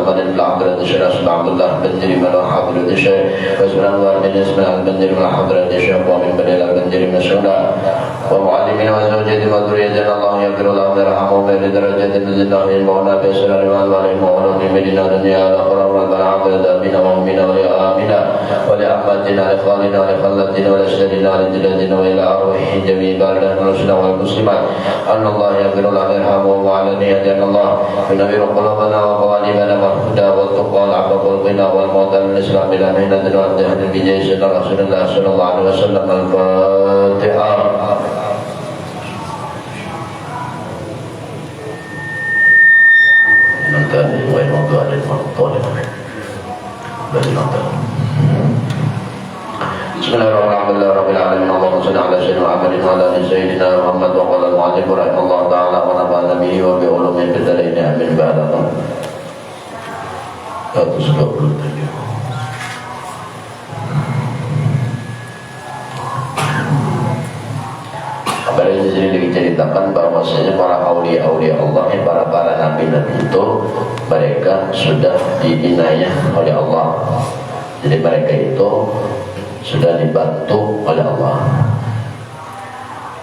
محمد العبد الشيخ عبد الله بن جريم الحاضر الشيخ وسبحان الله بن اسماعيل بن جريم الحاضر الشيخ ومن بليل بن جريم الشهداء ومعلمين وزوجة وذرية الله يغفر الله ويرحمه بدرجة الله المولى بسر الوالد وعلوم مدينة الدنيا الأخرى ربنا عبد بنا ومنا ويا آمنا ولأحمدنا لإخواننا ولخلتنا ولأشهدنا ولجلدنا وإلى أرواح جميع بلدنا ورسلنا والمسلمين أن الله يغفر الله ويرحمه وعلى نيتنا الله ينبر قلوبنا وقوالبنا والهدى والتقوى والعفو والغنى والموت للإسلام بلا مهنة والجهد بجيش رسول الله صلى الله عليه وسلم. الفاتحة. Bismillahirrahmanirrahim. Allahumma shalli ala sayyidina Muhammadin wa ala ali sayyidina Muhammad wa qala al-mu'allif rahimahullah ta'ala wa nafa'ana bihi wa bi ulumin fid dharain amin. Ba'dakum 127. Pada di sini diceritakan bahwasanya para aulia Allah, para nabi-nabi itu mereka sudah diinayah oleh Allah. Jadi mereka itu sudah dibantu oleh Allah.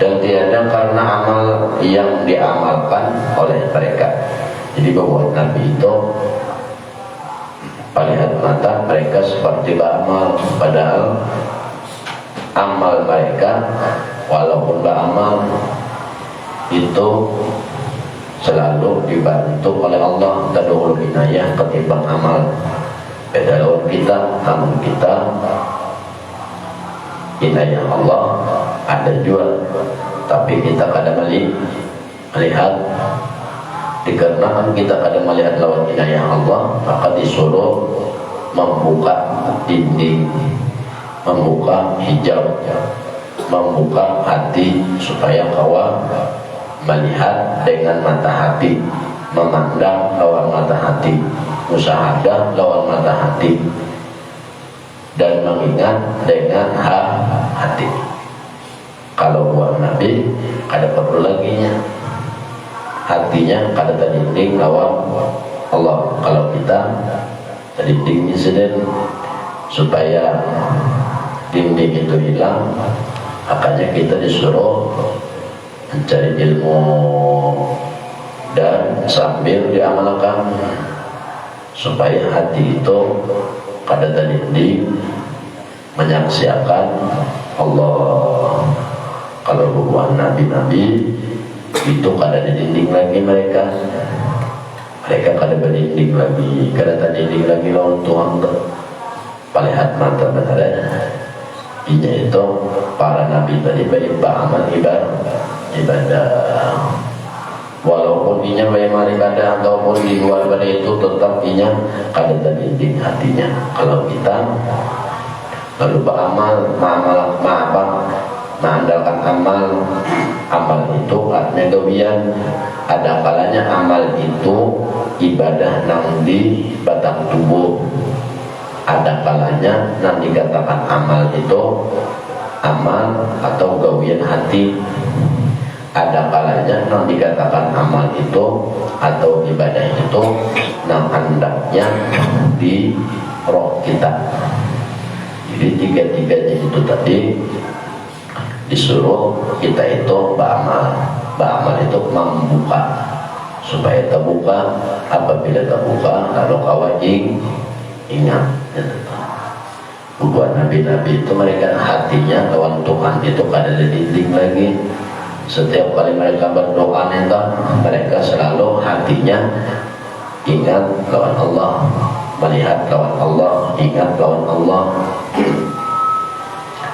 Dan tiada karena amal yang diamalkan oleh mereka. Jadi bahwa nabi itu melihat mata mereka seperti beramal, padahal amal mereka walaupun beramal itu selalu dibantu oleh Allah. Tadul inayah ketimbang amal. Beda lawan kita, namun kita inayah Allah ada juga, tapi kita kadang melihat dikarenakan kita kadang melihat lawan inayah Allah, maka disuruh membuka dinding, membuka hijab, membuka hati supaya kawan melihat dengan mata hati, memandang lawan mata hati, musyahadah lawan mata hati, dan mengingat dengan hati. Kalau buat Nabi ada perlu lagi nya hatinya kada terdinding lawan Allah. Kalau kita terdindingnya sedang supaya dinding itu hilang, makanya kita disuruh mencari ilmu dan sambil diamalkan supaya hati itu kada terdinding menyaksikan Allah. Kalau bukan nabi-nabi itu kada dinding lagi mereka kada berdinding lagi, kada terdinding lagi lawan Tuhan. Palihat mata benar. Ini itu para nabi tadi baik beramal ibadah. Walaupun inya beramal ibadah ataupun di luar pada itu tetap inya kada terdinding hatinya. Kalau kita lalu beramal, mengandalkan amal itu artinya gawian. Ada kalanya amal itu ibadah nang di batang tubuh, ada kalanya nang dikatakan amal itu amal atau gawian hati, ada kalanya nang dikatakan amal itu atau ibadah itu nang hendaknya di roh kita. Jadi tiga-tiganya itu tadi disuruh kita itu beramal itu membuka, supaya terbuka. Apabila terbuka lalu kawajing ingat buat nabi-nabi itu mereka hatinya lawan Tuhan itu kada ada dinding lagi. Setiap kali mereka berdoa itu mereka selalu hatinya ingat lawan Allah, melihat lawan Allah, ingat lawan Allah.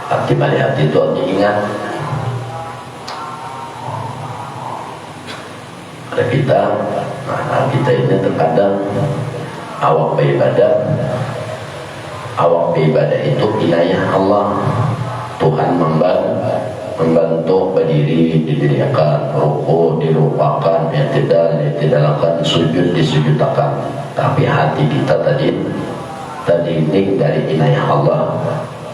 Arti melihat itu ingat. Ada kita ini terkadang awak beribadah itu inayah Allah. Tuhan membantu berdiri didirikan, ruku dilupakan, tidakkan sujud disujudkan. Tapi hati kita tadi terdinding dari inayah Allah.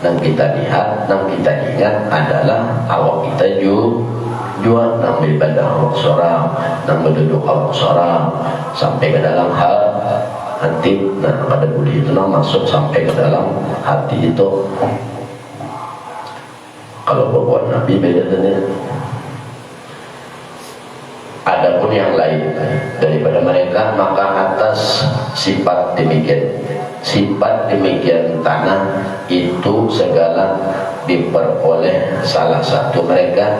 Dan kita lihat, dan kita ingat adalah awak kita juga nang beribadah awak seorang, nang berduduk awak seorang, sampai ke dalam Nanti pada budi itu masuk sampai ke dalam hati itu. Kalau buat Nabi beda dengan. Adapun yang lain daripada mereka, maka atas sifat demikian tanah itu segala diperoleh salah satu mereka,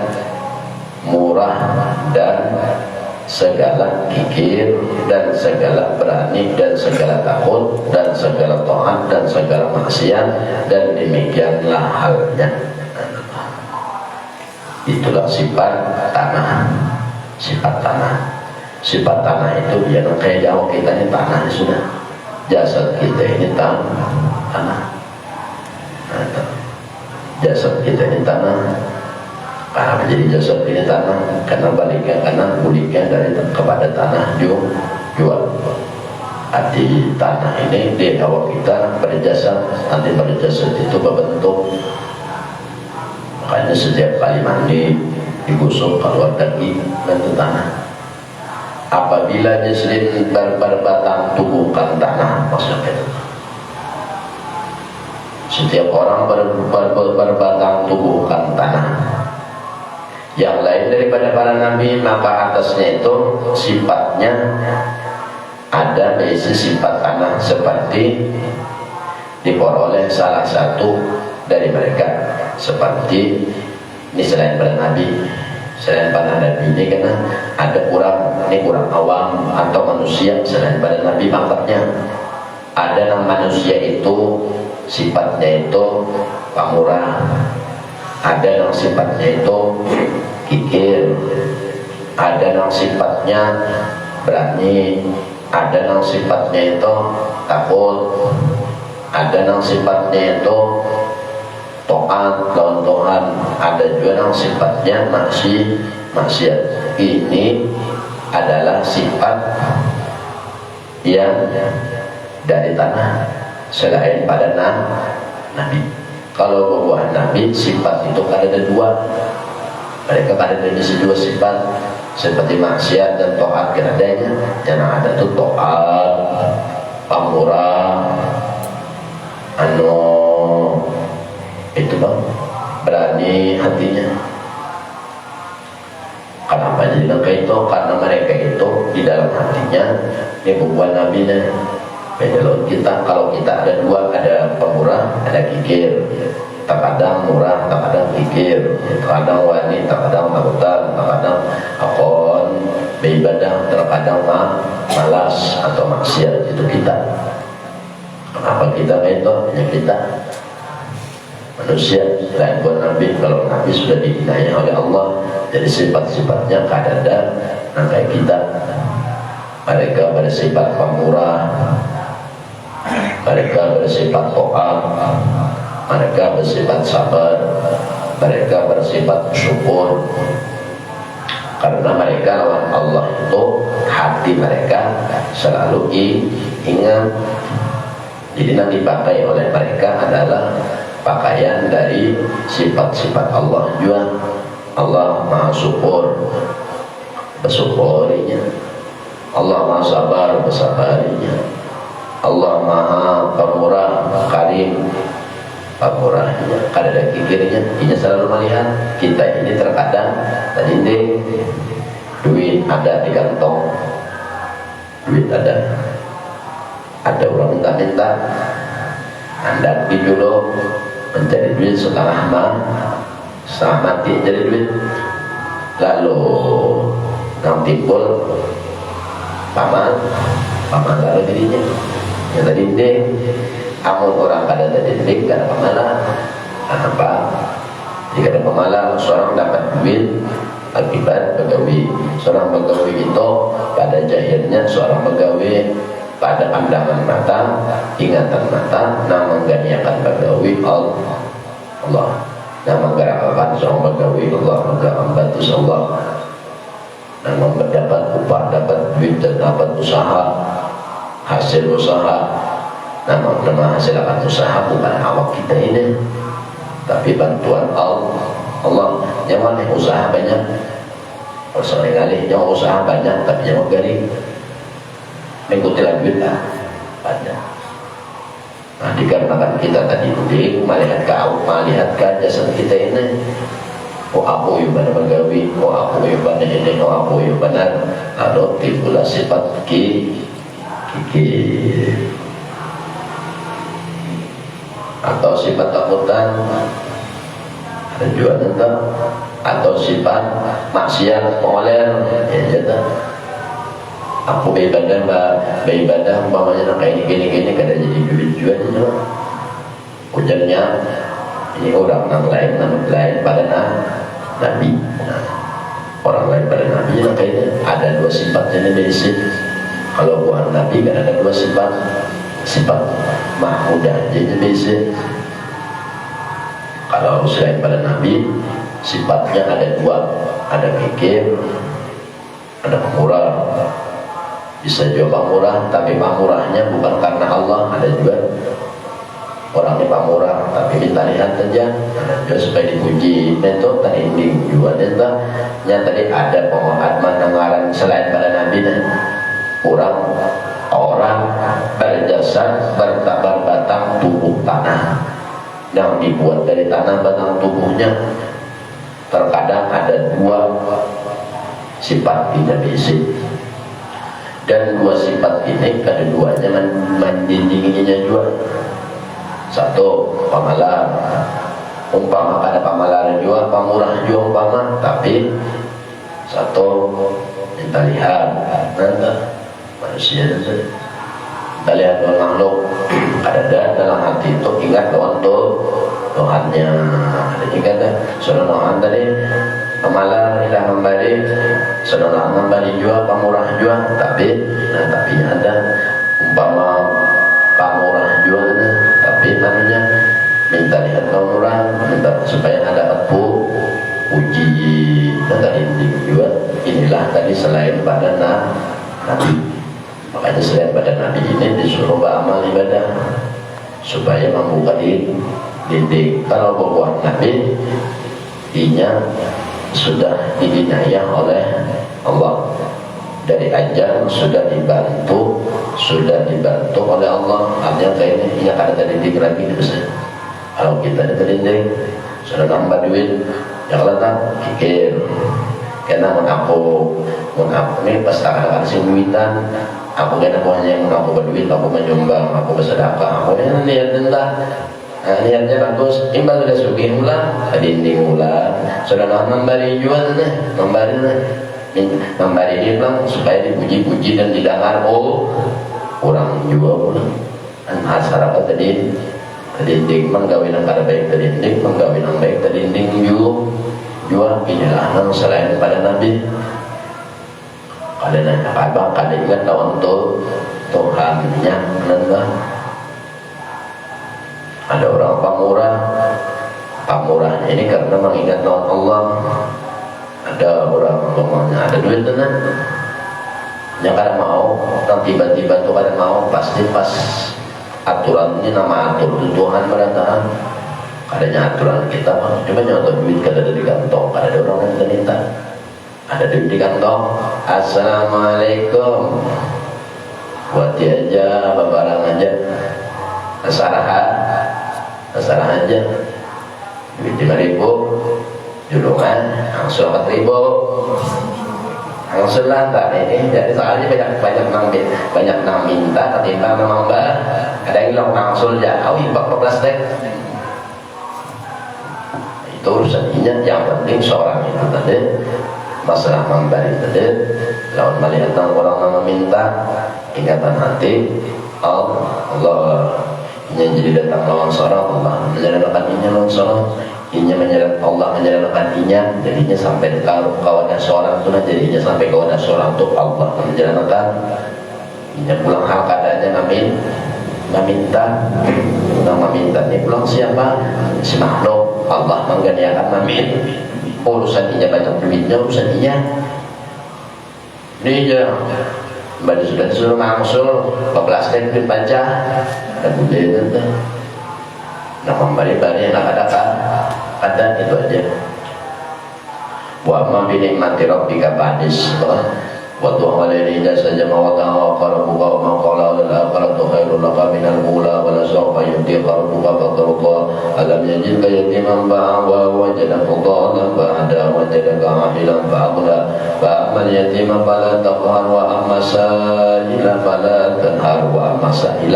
murah dan segala kikir dan segala berani dan segala takut dan segala taat dan segala maksiat, dan demikianlah halnya. Itulah sifat tanah. Sifat tanah itu dia kayak jauh kita ini tanah sudah, jasad kita ini tanah, jasad kita ini tanah. Karena menjadi jasad ini tanah karena baliknya, karena buliknya dari kepada tanah jual. Arti tanah ini di awal kita pada jasad, nanti pada jasad itu berbentuk. Makanya setiap kali mandi digosok keluar daging dan tanah. Apabila jasad berbatang tubuhkan tanah, maksudnya itu. Setiap orang berbatang tubuhkan tanah. Yang lain daripada para nabi, maka atasnya itu sifatnya ada berisi sifat tanah seperti diperoleh salah satu dari mereka. Seperti ini selain para nabi, selain para nabi ini karena ada orang awam atau manusia selain para nabi pangkatnya. Ada yang manusia itu sifatnya itu pamurah, ada yang sifatnya itu kikir, ada yang sifatnya berani, ada yang sifatnya itu takut, ada yang sifatnya itu taat lawan Tuhan, ada juga yang sifatnya maksiat. Ini adalah sifat yang dari tanah selain pada nabi. Kalau buah nabi sifat itu ada dua, mereka ada dari dua sifat seperti maksiat dan taat keradanya. Yang ada itu taat, pamurah, itu bang, berani hatinya. Kenapa jadi kayak itu? Karena mereka itu di dalam hatinya ini bukan nabinya. Beda loh kita, kalau kita ada dua, ada pemurah, ada kikir. Terkadang murah, terkadang kikir, terkadang wani, terkadang takutan, terkadang akon, beribadah, terkadang malas atau maksiat. Itu kita. Kenapa kita kayak itu? Hanya kita manusia. Selain buat nabi, kalau nabi sudah diinai oleh Allah, jadi sifat-sifatnya kadada kayak kita. Mereka bersifat pemurah, mereka bersifat taat, mereka bersifat sabar, mereka bersifat syukur. Karena mereka lawan Allah itu hati mereka selalu ingat. Jadi yang dipakai oleh mereka adalah pakaian dari sifat-sifat Allah juga. Allah maha syukur, bersyukurinya. Allah maha sabar, bersabarinya. Allah maha pemurah, karim, pemurahnya. Kadang kikirnya, ini selalu melihat kita ini terkadang tadi duit ada di kantong, duit ada orang minta-minta, Anda dulu mencari duit setengah mati jadi duit, lalu nang timbul paman lalu dirinya yang tadi amun orang kada tadi kada pemalah. Kenapa? Jika ada pemalah, seorang dapat duit akibat pegawai. Seorang pegawai itu pada jahilnya seorang pegawai pada pandangan mata, ingatan mata, nama mengganiakan pegawai Allah, nama menggerakkan seorang pegawai Allah, menggerakkan Allah, nama mendapat upah, dapat duit dan dapat usaha, hasil usaha. Nama hasilkan usaha bukan awak kita ini, tapi bantuan Allah. Yang mana usaha banyak, seringkali yang usaha banyak tapi yang garing mengikuti duit lah. ada. Nah, dikarenakan kita tadi melihat jasad kita ini, oh aku yang benar begawi, oh aku yang benar ini, oh aku yang benar, lalu timbullah sifat atau sifat takutan, ada juga tentang atau sifat maksiat moler, ya jatuh. Aku beribadah umpamanya kayak gini kada jadi duit juga nih, ujarnya ini orang lain pada nabi. Nah, orang lain pada nabi yang kayaknya ada dua sifatnya nih basic. Kalau bukan nabi kan ada dua sifat mahmudah jadi basic. Kalau selain pada nabi sifatnya ada dua, ada pikir, ada pemurah. Bisa juga pamurah, tapi pamurahnya bukan karena Allah. Ada juga orangnya pamurah, tapi minta lihat saja. Ada juga supaya dipuji. Dan itu tadi juga yang tadi ada penguat mendengaran selain pada Nabi. Orang berjasa berbatang tubuh tanah yang dibuat dari tanah batang tubuhnya. Terkadang ada dua sifat tidak basic. Dan dua sifat ini kedua-duanya mendindinginya juga. Satu pamalar, umpama ada pamalar juga, pamurah juga umpama, tapi satu kita lihat manusia itu kita lihat makhluk ada dalam hati itu ingat lawan Tuhannya. Ada juga Tuhan tadi pamalar tidak memberi, saudara memberi juga pamurah juga, tapi ada umpama pamurah juga, tapi namanya minta lihat pamurah, minta supaya ada uji dan tadi juga. Inilah tadi selain pada nabi, makanya selain pada nabi ini disuruh beramal ibadah supaya membuka dinding. Kalau berbuat nabi inya sudah diinayah oleh Allah dari ajal, sudah dibantu oleh Allah. Artinya kayaknya ia kada terdidik lagi bisa. Kalau kita terdidik sudah nambah duit, yang letak pikir karena aku ini pas tak kasih duitan, aku kena hanya yang aku berduit, aku menyumbang, aku bersedekah, aku lihat entah. Nah, niatnya bagus, imbal sudah sugih mula, dinding mula, sudah memberi jual memberi bilang supaya dipuji-puji dan didengar. Orang juga pula, dan masyarakat tadi dinding menggawi yang kada baik terdinding, menggawi yang baik terdinding juga. Inilah yang selain pada Nabi. Kada ingat lawan Tuhannya menengah. Ada orang pamurahnya ini karena mengingat lawan Allah. Ada orang ngomongnya ada duit tenan, yang kada mau, dan tiba-tiba tuh kada mau, pasti pas aturan ini nama atur Tuhan berantakan. Adanya aturan kita, cuma nyontoh duit kada ada di kantong, kada ada orang yang minta, ada duit di kantong. Assalamualaikum, buat dia aja, barang aja, asarah aja, duit 5.000, julungan langsung 4.000, langsung lantar ini. Jadi soalnya banyak nang minta, ketimbang memang ada yang bilang langsung jauh, ibak 14 dek. Itu urusan ingat. Yang penting seorang itu tadi masalah memberi tadi, lawan melihat orang meminta, ingatan hati Allah yang jadi datang lawan seorang Allah menjalankan inya lawan seorang inya menyeret Allah menjalankan inya, jadinya sampai kawadah seorang itu jadinya sampai kawadah seorang itu Allah menjalankan inya. Pulang hal keadaannya meminta ini pulang siapa? Si makhluk. Allah mengganiakan mamin, urusan inya banyak duitnya, urusan inya ini aja. Mbak sudah disuruh mangsul 14 duit baca ada budaya itu nah membari-bari yang ada itu aja. Wa ma bi nikmati rabbika fahadis wa tu'awalini saja ma wa ta'ala qarabu wa ma qala al-akhiratu khairun فيؤتيك ربك فترضى ألم يجدك يتيما فآوى ووجدك ضالا فهدى وجدك عائلا فأغنى فأما اليتيم فلا تقهر وأما السائل فلا تنهر وأما السائل.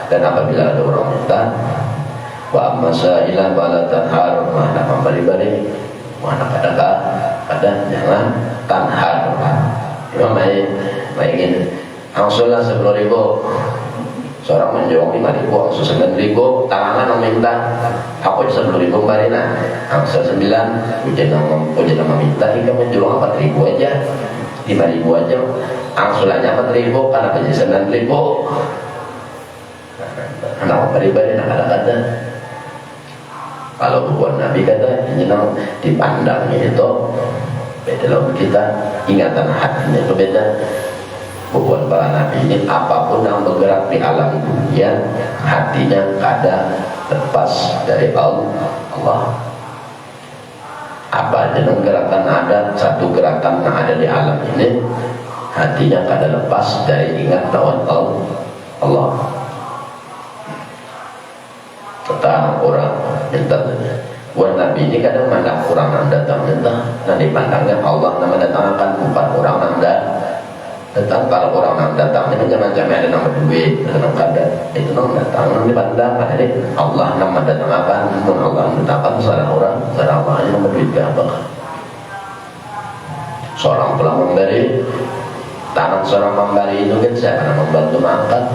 Dan apabila ada orang minta, wa amma sa'ila fala tanhar, mana memberi-beri, mana kadang jangan tanhar. Imam main angsulah 10.000, seorang menjual 5.000, angsul 9.000, tangan meminta, aku 10.000 barina, angsul 9, ujian meminta hingga menjual 4.000 aja, 5.000 aja, angsulannya 4.000 karena punya 9.000. Anak beri-beri nak kata-kata. Kalau bukan Nabi kata, ini nak dipandangnya itu beda lawan kita, ingatan hatinya itu beda. Bukan para Nabi ini apapun yang bergerak di alam dunia, hatinya kada lepas dari Allah. Apa aja yang gerakan ada, satu gerakan yang ada di alam ini, hatinya kada lepas dari ingat lawan Allah. Tentang orang minta, buat Nabi ini kadang mandang orang yang datang minta, dan dipandangnya Allah nama datangkan bukan orang yang datang. Kalau orang yang datang ini macam-macam, ada nama duit, ada nama kada, itu nama datang yang dipandang. Ada Allah nama datang apa? Pun Allah datangkan salah orang, salah orang nama duit ke apa? Seorang pulang memberi, tangan seorang memberi itu kan siapa yang membantu mengangkat?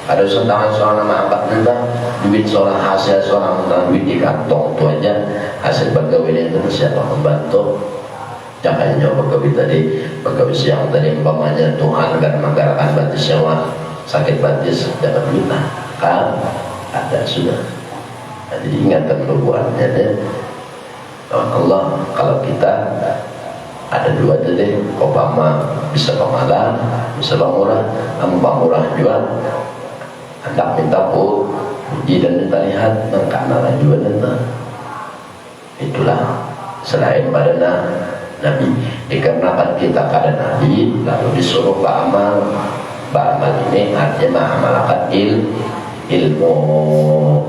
Ada tangan seorang nama angkat minta, duit seorang hasil seorang minta duit di kantong itu aja hasil pegawai itu siapa membantu? Jangan jawab pegawai tadi, pegawai siang tadi umpamanya Tuhan akan menggerakkan batis nyawa sakit batis dapat duit kan ada sudah. Jadi ingatkan nubuatnya deh. Allah kalau kita ada dua tadi, Obama bisa pemalas, bisa pemurah, pemurah jual. Hendak minta puji dan minta lihat dan karena juga minta. Itulah selain pada Nabi, dikarenakan kita kada Nabi lalu disuruh beramal. Beramal ini artinya mengamalkan ilmu,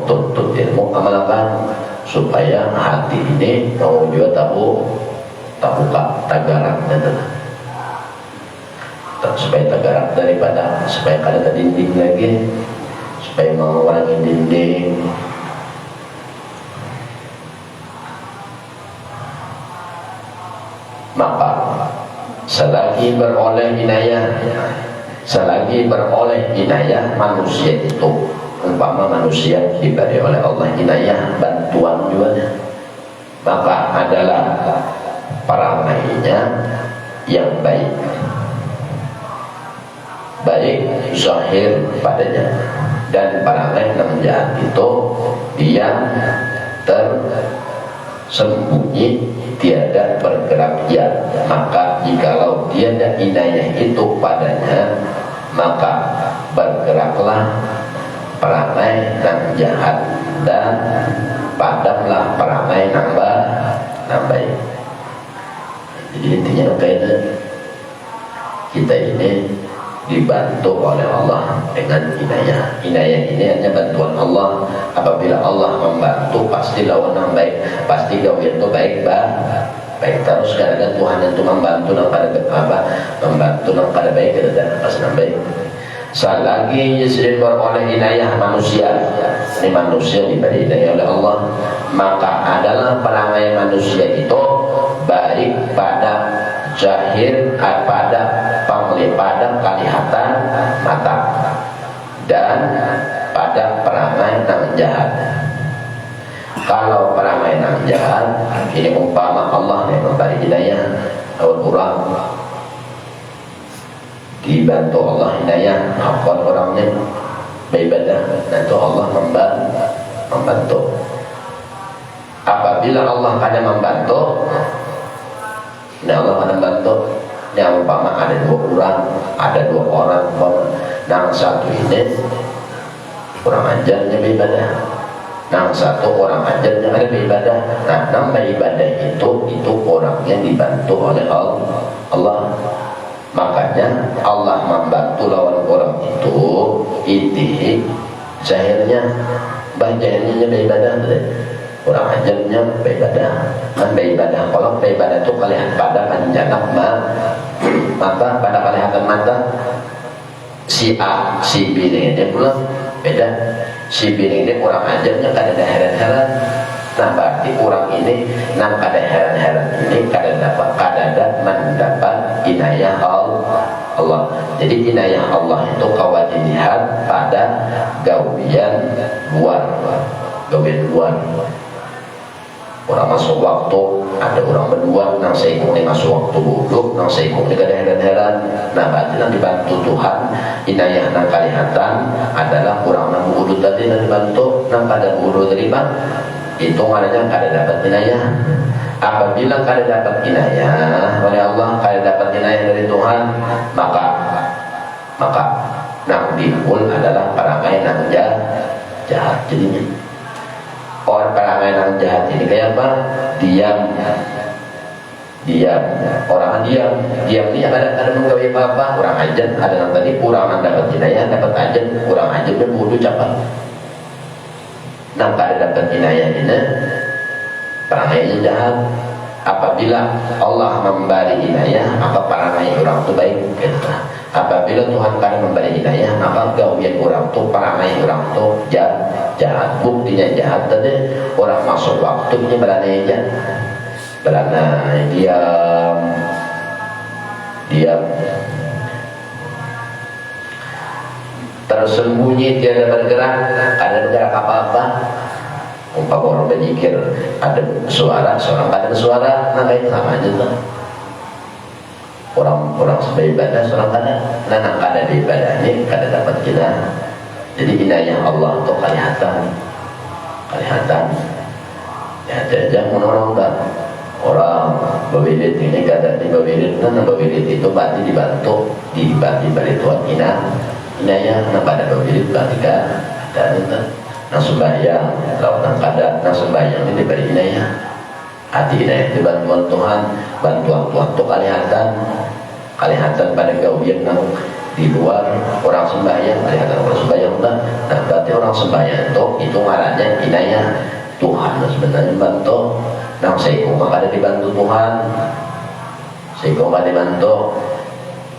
tuntut ilmu amalkan supaya hati ini mau juga tahu tagarak supaya tagarak daripada supaya kada terdinding lagi, supaya mengurangi dinding. Maka selagi beroleh inayah manusia itu, umpama manusia diberi oleh Allah inayah bantuan juga, maka adalah peramainya yang baik zahir padanya, dan perangai yang jahat itu dia tersembunyi tiada bergerak ya. Maka jikalau tiada inayah itu padanya, maka bergeraklah perangai yang jahat dan padamlah perangai yang baik. Jadi intinya kaitan kita ini dibantu oleh Allah dengan inayah. Inayah ini hanya bantuan Allah. Apabila Allah membantu, pasti lawan yang baik, pasti gawe itu baik terus. Karena Tuhan itu membantu nang pada apa? Membantu nang pada baik dan pas nang baik. Selagi Yusrin beroleh inayah manusia, ini manusia diberi inayah oleh Allah, maka adalah perangai manusia itu baik pada zahir, pada kelihatan mata, dan pada perangai yang jahat. Kalau perangai yang jahat ini umpama Allah yang memberi hidayah lawan orang, dibantu Allah hidayah hafal orangnya beribadah, dan itu Allah membantu. Apabila Allah kada membantu, Allah kada membantu. Yang umpama ada dua orang, yang satu ini orang ajarnya beribadah, yang satu orang ajarnya ada beribadah. Nah, nama ibadah itu orangnya dibantu oleh Allah. Makanya Allah membantu lawan orang itu Zahirnya zahirnya beribadah tuh, orang ajarnya beribadah kan beribadah. Kalau beribadah itu kalian pada panjangak mata pada kelihatan mata si A si B ini pula beda. Si B ini orang ajarnya kada ada heran-heran. Nah berarti orang ini nang kada heran-heran ini kada mendapat inayah Allah. Jadi inayah Allah itu kawan dilihat pada gawian luar. Orang masuk waktu, ada orang berdua nang seikung ini masuk waktu duduk, nang seikung ini kada heran-heran. Nah berarti nang dibantu Tuhan inayah nang kalihatan adalah kurang nang urut tadi nang dibantu nang kada urut terima itu maknanya kada dapat inayah. Apabila kada dapat inayah oleh Allah, kada dapat inayah dari Tuhan, maka nang dikul adalah perangai nang jahat. Jadinya orang perangai nang jahat ini kayak apa? Diam. Orang diam ini ada menggawe apa-apa. Orang ajan ada yang tadi kurang dapat inayah, dapat ajan kurang ajan dan bodoh capat. Nah kada dapat inayah ini perangainya jahat. Apabila Allah memberi inayah, maka perangai orang itu baik. Apabila Tuhan kada memberi inayah, maka gawian orang itu perangai orang itu jahat. Buktinya jahat tadi orang masuk waktunya beranai diam tersembunyi, tiada bergerak, ada bergerak apa-apa. Umpama orang berzikir ada suara, seorang ada suara, nah itu sama aja tuh. Orang beribadah, seorang kada, nah kada beribadah ini kada dapat kita. Jadi inayah Allah untuk kelihatan. Ya jangan orang berwirid ini kada di berwirid, nah berwirid itu berarti dibantu balik Tuhan inayah, nah pada berwirid berarti kada itu. Nah sembahyang, kalau nang kada, nah sembahyang ini diberi inayah. Hati inayah itu bantuan Tuhan itu kelihatan pada gawian nang di luar orang sembahyang, kelihatan orang sembahyang nah berarti orang sembahyang itu ngarannya inayah Tuhan. Nah sebenarnya bantu, nang seikung kada dibantu Tuhan, seikung kada dibantu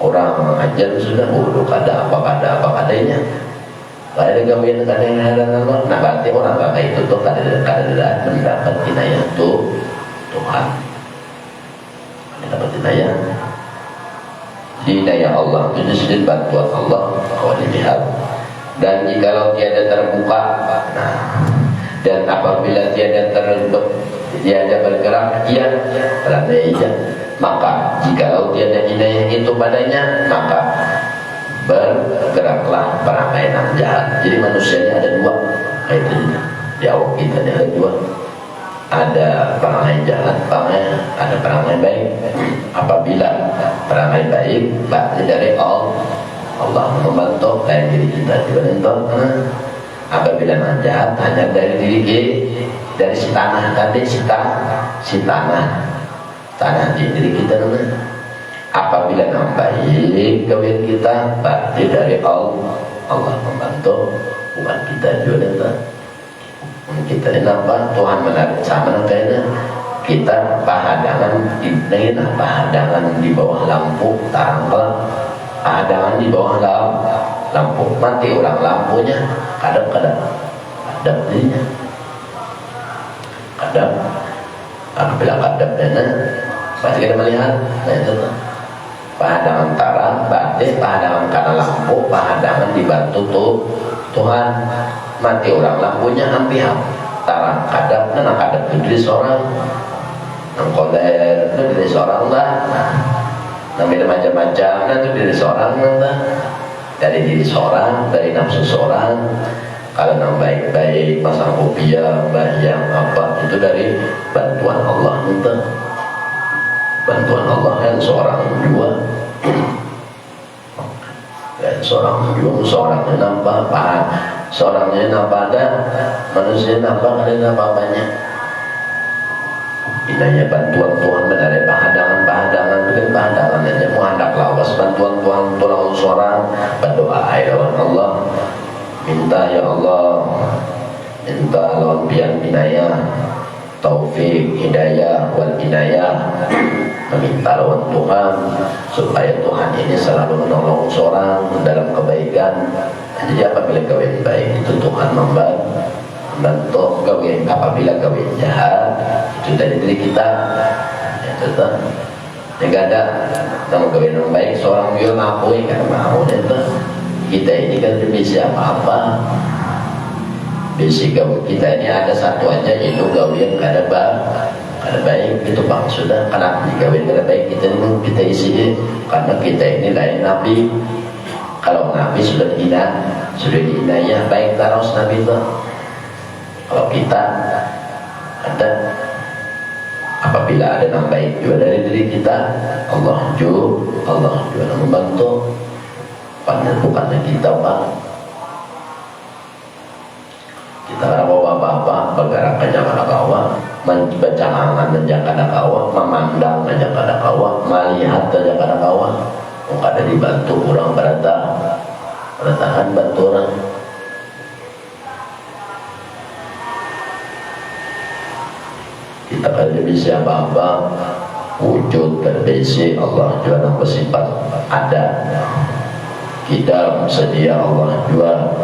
orang ajar sudah bodoh kada kadanya. Kalau ada gawian kada yang heran Allah, nah berarti orang pakai itu tuh kada mendapat inayah tuh Tuhan, mendapat inayah. Inayah Allah itu disebut bantuan Allah kalau dilihat. Dan jikalau tiada terbuka, nah dan apabila tiada bergerak, maka jikalau tiada inayah itu padanya, maka bergeraklah perangai nang jahat. Jadi manusianya ada dua, itu di awal kita ada dua, ada perangai jahat, ada perangai baik. Apabila perangai baik berarti dari Allah membantu dari diri kita dibantu. Apabila nang jahat hanya dari dari si tanah tadi, si tanah di diri kita namanya. Apabila nang baik gawian kita berarti dari Allah membantu, bukan kita juga. Kita ini apa? Tuhan menarik sama kayaknya kita pahadangan di bawah lampu tanggal, pahadangan di bawah lampu mati orang lampunya kadang dirinya apabila kadang pasti kita melihat. Nah itu pahadangan tarang berarti pahadangan karena lampu, pahadangan dibantu Tuhan. Mati orang lampunya hampir tarang kadang itu diri seorang nang koler itu diri seorang lah, nang beda macam-macam itu diri seorang lah, dari diri seorang, dari nafsu seorang. Kalau nang baik-baik pasang kopiah yang apa itu dari bantuan Allah. Bantuan Allah kan seorang dua, dan seorangnya nampak paham, seorangnya nampak ada, manusia nampak ada apa-apanya. Inanya bantuan Tuhan menarik pahadangan bukan pahadangan aja, mau hendak lawas bantuan Tuhan tolong seorang berdoa lawan Allah minta ya Allah, minta lawan pian inayah, taufik, hidayah, wal inayah, meminta lawan Tuhan supaya Tuhan ini selalu menolong seorang dalam kebaikan. Jadi apabila kawin baik itu Tuhan membantu kawin, apabila kawin jahat itu dari diri kita. Itu tuh tidak ada kalau kawin yang baik seorang juga ngakui kan mau itu kita ini kan bisa apa-apa. Bisi gawin kita ini ada satu aja yaitu gawin kada baik itu bang sudah kenapa digawin kada baik kita isi karena kita ini lain nabi. Kalau nabi sudah diinaya baik terus nabi itu. Kalau kita ada apabila ada yang baik juga dari diri kita, Allah juga membantu. Padahal bukannya kita pak. Kita orang bapak-bapak bergerak aja kada kawa, mencahangan aja kada kawa, memandang aja kada kawa, melihat aja kada kawa. Kada dibantu orang bertahan bantu orang. Kita kada bisa apa-apa wujud terbesi Allah juga yang bersifat ada. Kita sedia Allah juga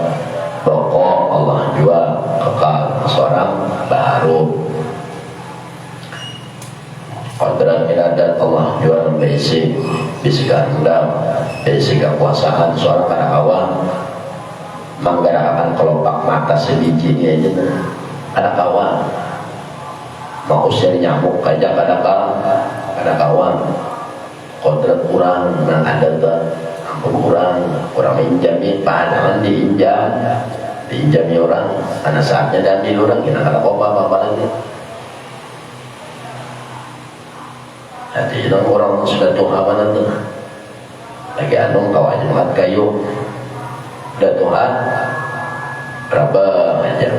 pokok, Allah juga kekal seorang baru. Kodrat iradat Allah juga membesi kehendak, besi kekuasaan seorang kada kawan menggerakkan kelopak mata sebiji ini aja kada kawan mau usir nyamuk aja kada kawan. Kodrat kurang nang ada tuh kurang minjamin pandangan diinjami orang karena saatnya diambil orang kita kada apa-apa lagi. Hati orang sudah Tuhan itu lagi anung kawan banget kayu udah Tuhan berapa aja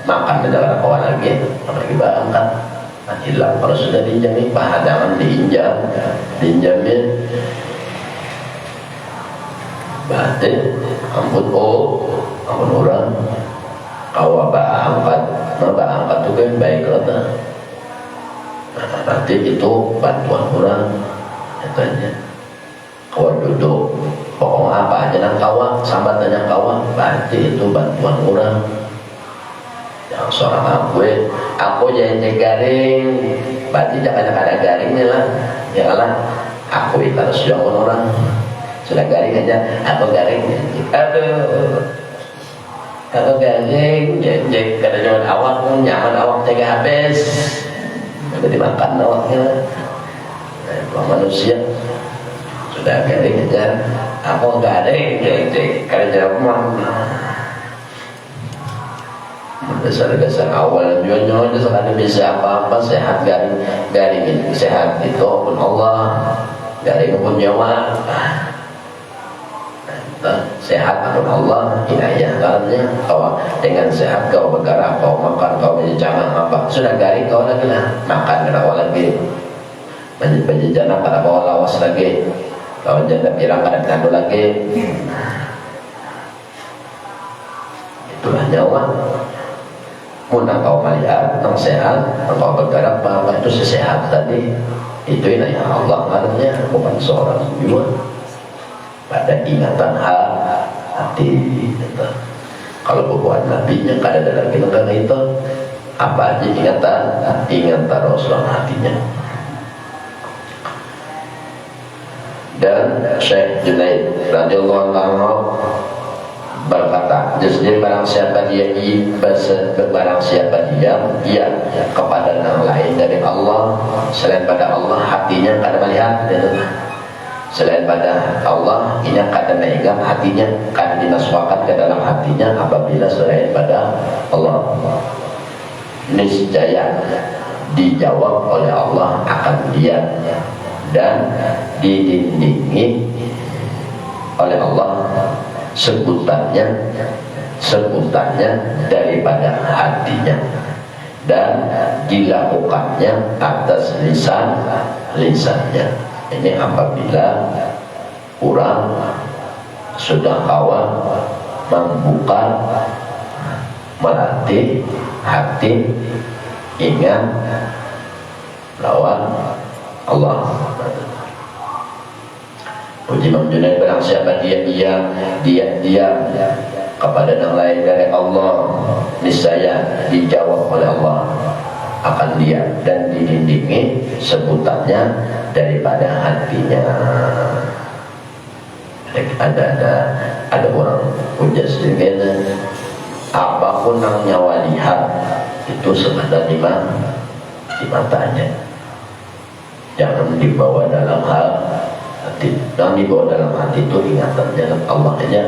makan ada kawan lagi bangkat hilang. Kalau sudah diinjami pahadangan diinjamin batin ampun orang kawan bangkat itu kan baik lah. Nanti itu bantuan orang itu aja. Kawan duduk pokoknya apa aja nang kawan sambatannya kawan berarti itu bantuan orang. Yang seorang aku jadi garing berarti jangan ada garingnya lah ya lah. Aku itu harus jauh orang sudah garing aja aku garing aku garing jadi kada jalan awak nyaman awak jaga habis udah dimakan awaknya. Manusia sudah garing aja aku garing jadi kada jalan dasar awal nyonya sekali bisa apa-apa sehat garing sehat itu pun Allah garing pun nyawa sehat pun Allah inayah karena kau dengan sehat kau bergerak kau makan kau menjajan apa sudah garing kau lagi lah makan kada lagi menjajan kada bawa lawas lagi kau janda pirang kada kandu lagi itulah nyawa. Munang kau melihat tentang sehat kau bergerak apa itu sesehat tadi itu inayah Allah karena bukan seorang juga pada ingatan hati gitu. Kalau bukan nabinya kada ada lagi negara itu apa aja ingatan Rasulullah hatinya. Dan Syekh Junaid radhiyallahu anhu berkata, jadi barang siapa dia ia kepada yang lain dari Allah selain pada Allah hatinya kada melihat gitu. Selain pada Allah ini kada mengingat hatinya kada dimasukkan ke dalam hatinya apabila selain pada Allah niscaya dijawab oleh Allah akan dia dan didindingi oleh Allah sebutannya daripada hatinya dan dilakukannya atas lisannya. Ini apabila orang sudah kawan membuka, melatih hati ingat lawan Allah. Puji Imam Junaid, barang siapa dia kepada yang lain dari Allah, niscaya dijawab oleh Allah akan dia dan dilindungi sebutannya daripada hatinya. Ada orang punya sedikit, apapun yang nyawa lihat itu sebenarnya di matanya. Jangan dibawa dalam hati, dan dibawa dalam hati itu ingatan dalam Allah aja.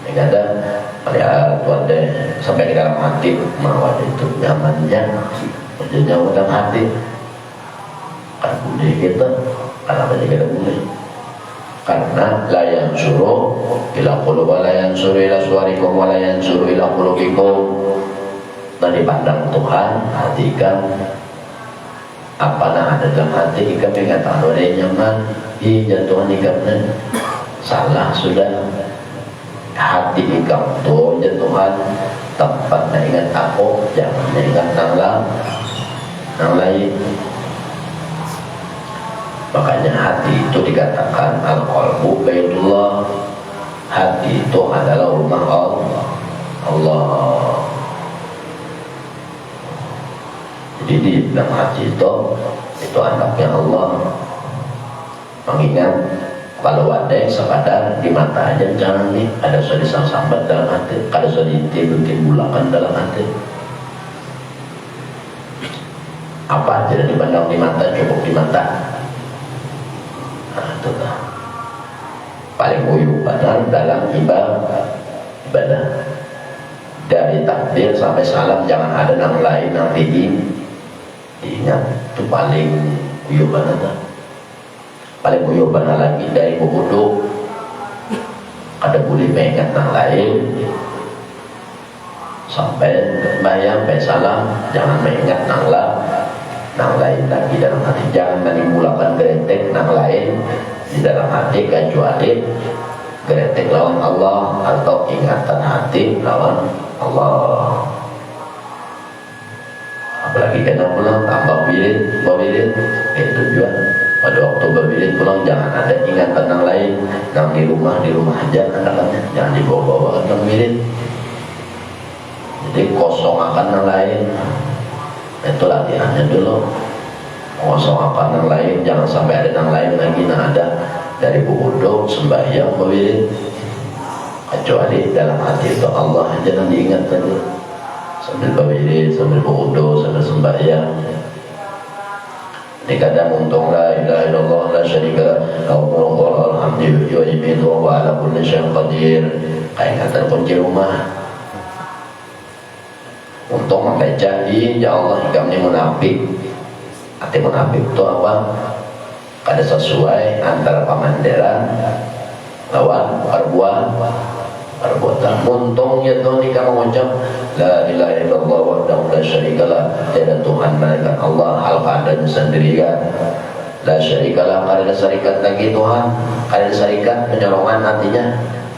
Ini ada melihat wanda sampai di dalam hati, mau itu nyamannya, jauh dalam hati. Kan boleh kita, kenapa kita boleh? Karena la yansuru ila qulub wa la yansuru ila suwarikum wa la yansuru ila qulubikum. Dan dipandang Tuhan, hati kan apa yang ada dalam hati ikan pengen tahu ada nyaman, jatuhan ikan salah sudah. Hati ikan tuh jatuhan tempatnya ingat aku, jangan ingat nang lain. Makanya hati itu dikatakan al-qalbu baitullah. Hati itu adalah rumah Allah. Jadi di dalam hati itu anaknya Allah. Mengingat kalau ada yang sekadar di mata aja jangan nih, ada sudah sambat dalam hati, ada sudah timbul-timbulakan dalam hati. Apa aja dipandang di mata, cukup di mata. Nah, itu lah. Paling uyuh padahal dalam ibadah. Dari takbir sampai salam jangan ada yang lain yang diingat. Itu paling uyuh banget. Paling uyuh banget lagi dari wudu. Ada boleh mengingat yang lain. Sampai bayang, sampai salam jangan mengingat yang lain lagi dalam hati. Jangan menimbulkan geretek yang lain di dalam hati kecuali geretek lawan Allah atau ingatan hati lawan Allah. Apalagi kena pulang tambah wirid itu tujuan. Pada waktu berwirid pulang jangan ada ingatan yang lain. Yang di rumah aja anak-anaknya jangan dibawa-bawa ke wirid. Jadi kosong akan yang lain. Itu latihannya dulu. Kosong akan yang lain, jangan sampai ada yang lain lagi. Nah ada dari wudu sembahyang berwirid, kecuali dalam hati itu Allah jangan diingat tadi. Sambil berwirid, sambil wudu, sambil sembahyang. Ini kadang untung la ilaha illallah la syarika lahu wa alhamdulillah wa yu'minu wa ala kulli syai'in qadir. Kayak kunci rumah. Untuk membaca ya Allah hingga munafik. Arti munafik itu apa? Ada sesuai antara pamanderan lawan perbuatan. Untung ya Tuhan jika mengucap la ilaha illallah wahdahu la syarikalah, tiada Tuhan melainkan Allah hal keadaan sendirian. La syarikalah, kada ada syarikat lagi Tuhan, kada ada syarikat penyolongan nantinya.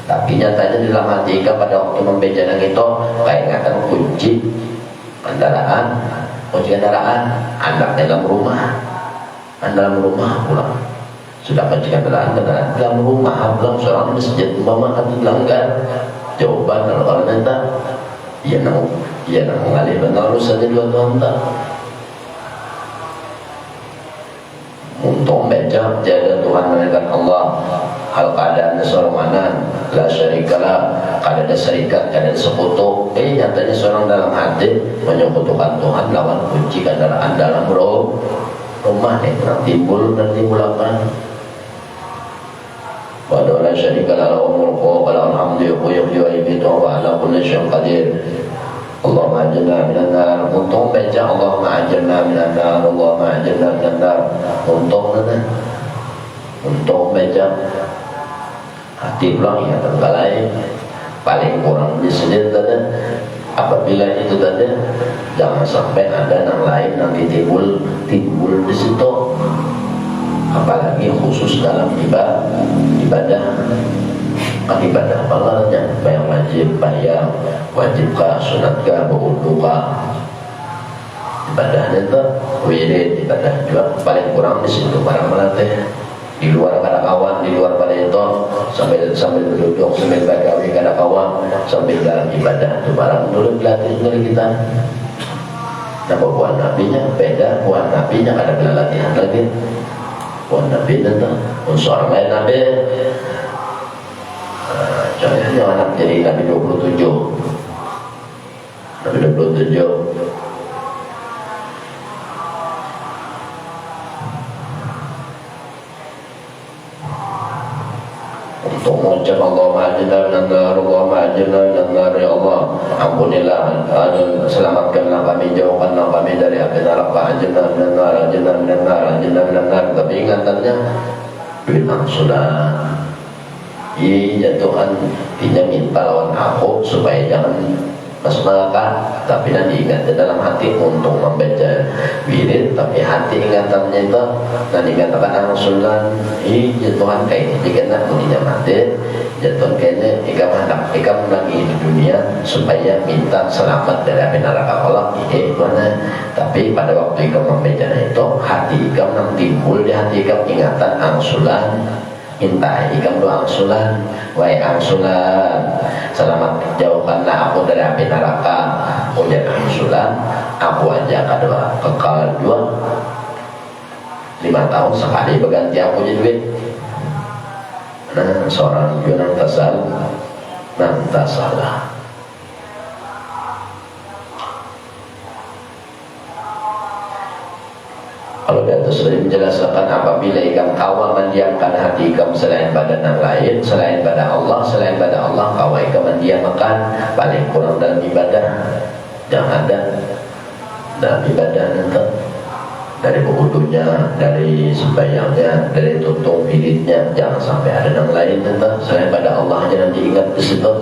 Tapi nyatanya di dalam hati pada waktu membaca itu kayak ingatan kunci kendaraan, anak dalam rumah pulang. Sudah kunci kendaraan dalam rumah, pulang seorang masjid umpama kan dilanggar. Jawaban kalau orang nanti iya nang mengalih benar saja 2 tahun tak. Untung baca jaga Tuhan melainkan Allah hal keadaan seorang la syarikalah, kada ada syarikat, kada ada sekutu. Nyatanya seorang dalam hati menyekutukan Tuhan lawan kunci kendaraan dalam rumah yang timbul apa. Wa la syarikalah lahu mulku wa lahu alhamdu yuhyi wa yumiitu wa ala kulli syai'in qadir. Allahumma ajirna minan nar. Untung baca Allahumma ajirna minan nar, Allahumma ajirna minan nar. Untung baca hati pulang ya tergalai paling kurang di sini tadi. Apabila itu tadi jangan sampai ada yang lain nanti timbul di situ, apalagi khusus dalam ibadah. kan ibadah balanya bayang wajib bayang wajib kah sunat kah berwudu kah ibadahnya itu wirid ibadah juga paling kurang di situ barang melatih di luar kada kawan di luar pada itu sambil duduk sambil bagawi kada kawan sambil dalam ibadah itu barang dulu dilatih dari kita. Nah buat nabinya beda buat nabinya kada kena latihan lagi buat nabi itu unsur lain nabi. Contohnya anak jadi Nabi 27 Nabi 27 untuk mengucap Allahumma ajirna minan nar Allahumma ajirna minan nar ya Allah ampunilah selamatkanlah kami jauhkanlah kami dari api neraka ajirna minan nar ajirna minan nar ajirna minan nar tapi ingatannya duit angsuran. Iya Tuhan tidak minta lawan aku supaya jangan masuk neraka tapi nanti ingat dalam hati untuk membaca wirid tapi hati ingatannya itu nanti katakan angsulan iya Tuhan kayaknya jika nak punya mati ya Tuhan kayaknya ikam lagi di dunia supaya minta selamat dari api neraka Allah iya Tuhan tapi pada waktu ikam membaca itu hati ikam yang timbul di hati ikam ingatan angsulan minta ikam doa angsulan wahai angsulan selamat jauhkanlah aku dari api neraka ujar angsulan aku aja doa kekal 5 tahun sekali berganti aku jadi duit nah seorang junang tasal nanti salah. Kalau dia sudah menjelaskan apabila ikam kawa mendiamkan hati ikam selain pada yang lain, selain pada Allah kawa ikam mendiamkan paling kurang dalam ibadah jangan ada dalam ibadah nanti dari wudunya, dari sembahyangnya, dari tutung wiridnya jangan sampai ada yang lain nanti selain pada Allah jangan diingat di situ.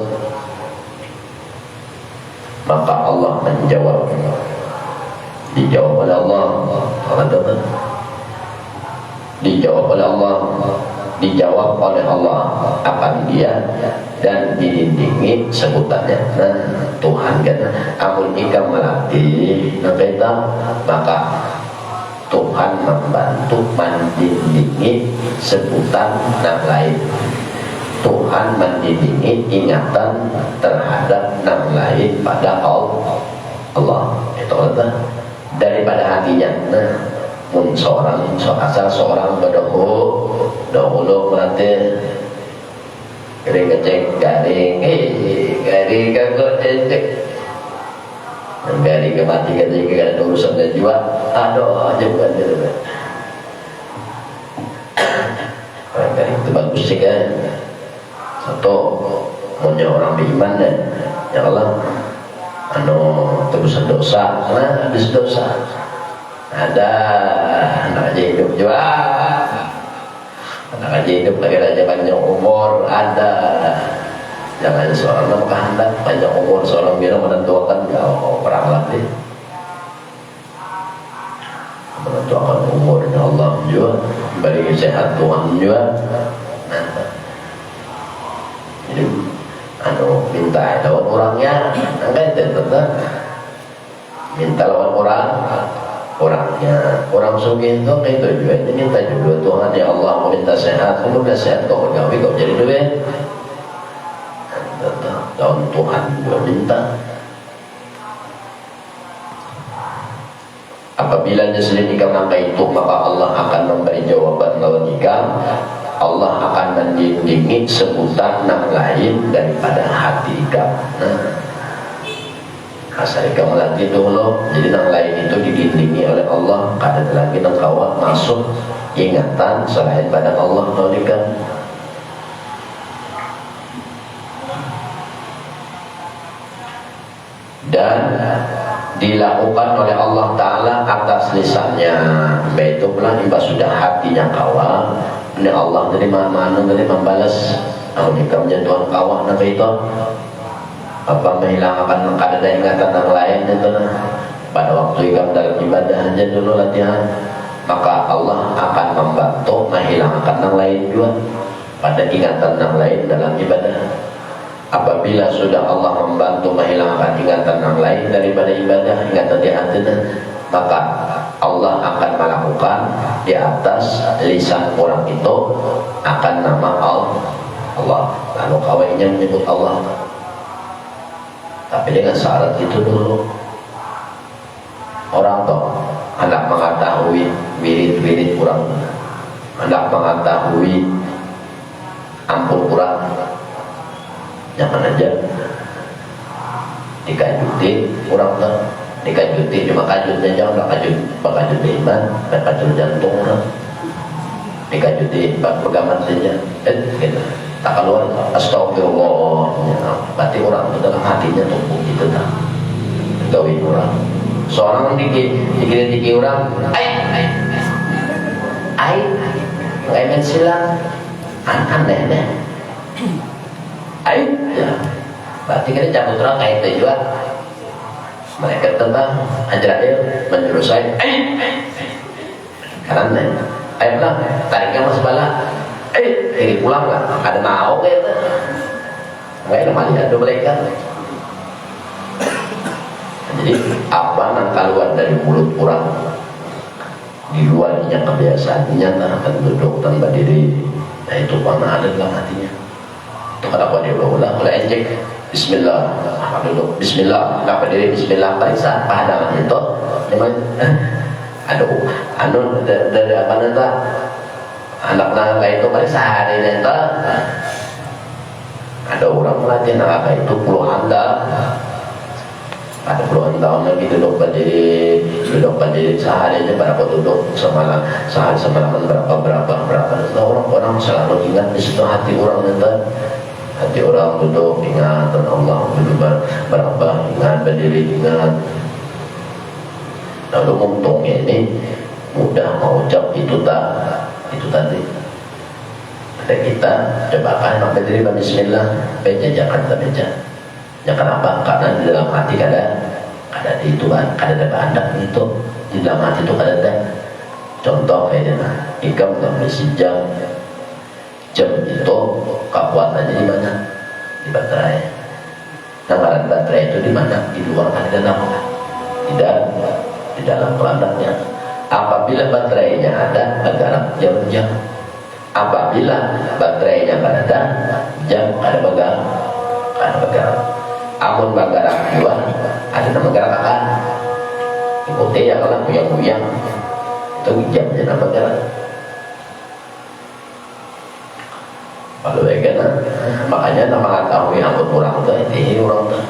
Maka Allah menjawab dijawab oleh Allah dijawab oleh Allah akan dia dan dilindungi sebutannya nah Tuhan kan amun ikam melatih maka Tuhan membantu mendindingi sebutan yang lain Tuhan mendindingi ingatan terhadap yang lain pada Allah itu daripada hatinya seorang asal seorang dahulu melatih garing ngecek garing kagak cek garing kemati garing kagak ada urusannya jiwa aduh aja bukan gitu garing itu bagus sih kan satu punya orang beriman ya Allah tebusan dosa nah habis dosa ada anak aja hidup juga anak aja hidup lagi aja panjang umur ada jangan seorang nama kehendak panjang umur seorang bilang menentukan perang lagi menentukan umurnya Allah juga bagi sehat Tuhan juga nah jadi minta lawan orangnya angkat tetap minta lawan orangnya orang sugih itu kayak itu juga ini minta juga Tuhan ya Allah mau minta sehat kamu udah sehat kau gawe kau jadi duit lawan Tuhan juga minta apabila jeslin ikam angka itu maka Allah akan memberi jawaban lawan ikam Allah akan mendindingi sebutan yang lain daripada hati ikam asal ikam melatih dulu jadi yang lain itu didindingi oleh Allah kada lagi yang kawan masuk ingatan selain pada Allah ikam dan dilakukan oleh Allah Ta'ala atas lisannya itu pula imbas sudah hatinya kawan ini Allah dari mana dari membalas ikamnya Tuhan kawan itu apa menghilangkan kada ingatan yang lain itu pada waktu ikam dalam ibadah aja dulu latihan maka Allah akan membantu menghilangkan yang lain juga pada ingatan yang lain dalam ibadah. Apabila sudah Allah membantu menghilangkan ingatan yang lain daripada ibadah, ingatan di hatinya, maka Allah akan melakukan di atas lisan orang itu akan nama Allah. Lalu kawainya menyebut Allah, tapi dengan syarat itu dulu. Orang tuh hendak mengetahui wirid-wirid kurang, hendak mengetahui ampun kurang, jangan aja dikajuti kurang tuh, dikajuti cuma kajutnya jangan bakajut iman, bakajut jantung orang, dikajuti pegangan saja, gitu. Tak keluar astagfirullah, berarti orang itu dalam hatinya tumbuh gitu tak, gawe orang. Seorang dikira orang, nggak main silang, aneh deh, ya, berarti kita cabut orang kayak itu juga. Mereka tentang Azrail menyuruh saya, karena ayo pulang, tariknya masih bala, ini pulang lah, ada mau kayak itu, nggak ada malah ada mereka. Jadi apa yang keluar dari mulut orang di luarnya kebiasaannya akan duduk tanpa diri, nah itu mana ada dalam hatinya. Itu kenapa dia berulang mulai injek Bismillah, duduk Bismillah, kenapa diri Bismillah, barisan pahadangan itu memang dari apa nanti anak-anak itu barisan ini nanti ada orang melatih anak itu puluhan dah. Ada puluhan tahun lagi duduk berdiri sehari aja berapa duduk semalam berapa orang selalu ingat di situ hati orang duduk ingat dan Allah duduk berapa ingat berdiri ingat. Lalu untungnya ini mudah mau ucap itu tadi ada kita cobakan sampai diri Bismillah baca Jakarta baca. Ya kenapa? Karena di dalam hati ada di Tuhan, ada bahandak itu di dalam hati itu ada. Contoh kayak ikam nggak besi jam itu kekuatannya di mana? Di baterai. Nah, baterai itu di mana? Di luar kan di dalam, di dalam pelandaknya. Apabila baterainya ada, bergerak jam-jam. Apabila baterainya ada, jam ada bergerak. Amun bergerak juga ada nama gerak akan ikuti ya kalau buyang-buyang itu jamnya nama gerak. Kalau bagaimana makanya nama tahu yang kurang tuh ini orang tuh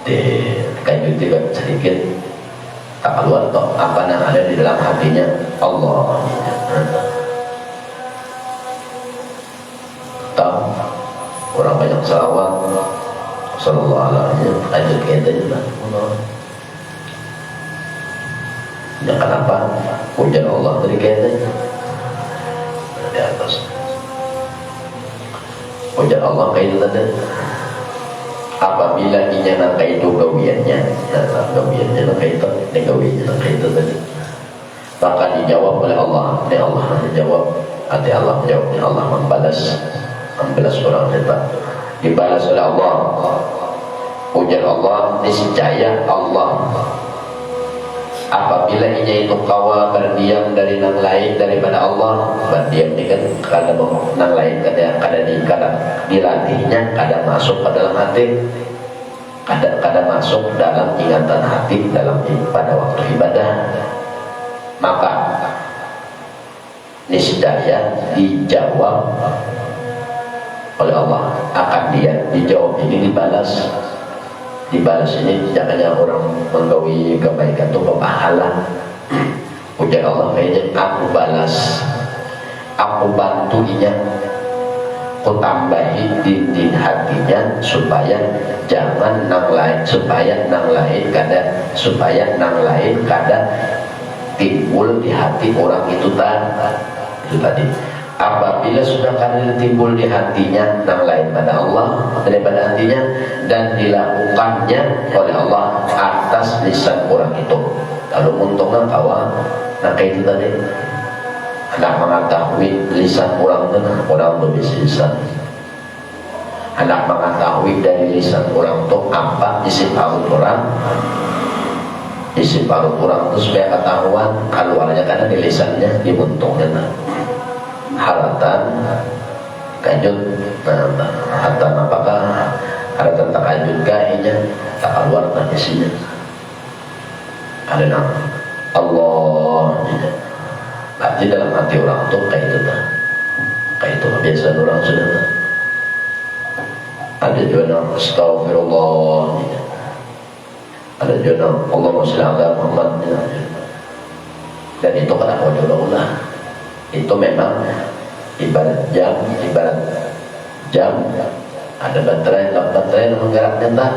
di kayu tiga sedikit tak keluar toh apa yang ada di dalam hatinya Allah. Tahu orang banyak salawat sallallahu alaihi wasallam ajak kita juga. Ya kenapa? Pujian Allah dari kita di atas. Pujian Allah kayak itu tadi. Apabila inya nak itu gawiannya, gawiannya nak itu, gawiannya nak itu tadi. Maka dijawab oleh Allah, Allah menjawab, Allah menjawabnya, Allah membalas orang itu. Dibalas oleh Allah. Ujar Allah, niscaya Allah apabila inya itu kawa berdiam dari nang lain daripada Allah, berdiam ini kan kada nang lain kada dilatihnya, kada masuk ke dalam hati, kada masuk dalam ingatan hati dalam pada waktu ibadah, maka niscaya dijawab oleh Allah, akan dia dijawab ini dibalas ini jangannya orang menggawi kebaikan itu pahala. Ujar Allah kayaknya aku balas, aku bantu inya, aku tambahi di hatinya supaya jangan nang lain, supaya nang lain kada timbul di hati orang itu tadi. Apabila sudah kada timbul di hatinya nang lain pada Allah daripada hatinya dan dilakukannya oleh Allah atas lisan orang itu, lalu untungnya kawan nah kayak itu tadi hendak mengetahui lisan orang itu orang berbisa lisan, hendak mengetahui dari lisan orang itu apa isi parut orang. Isi parut orang itu supaya ketahuan keluarnya karena di lisannya, di buntungnya haratan kajut, haratan apakah haratan tak kajut kayaknya tak keluar tak isinya ada nama Allah berarti dalam hati orang itu kayak itu kayak itu kebiasaan orang sudah ada juga nama astagfirullah, ada juga nama Allahumma sholli ala Muhammad, dan itu kan ulah itu memang ibarat jam ada baterai yang menggeraknya tak.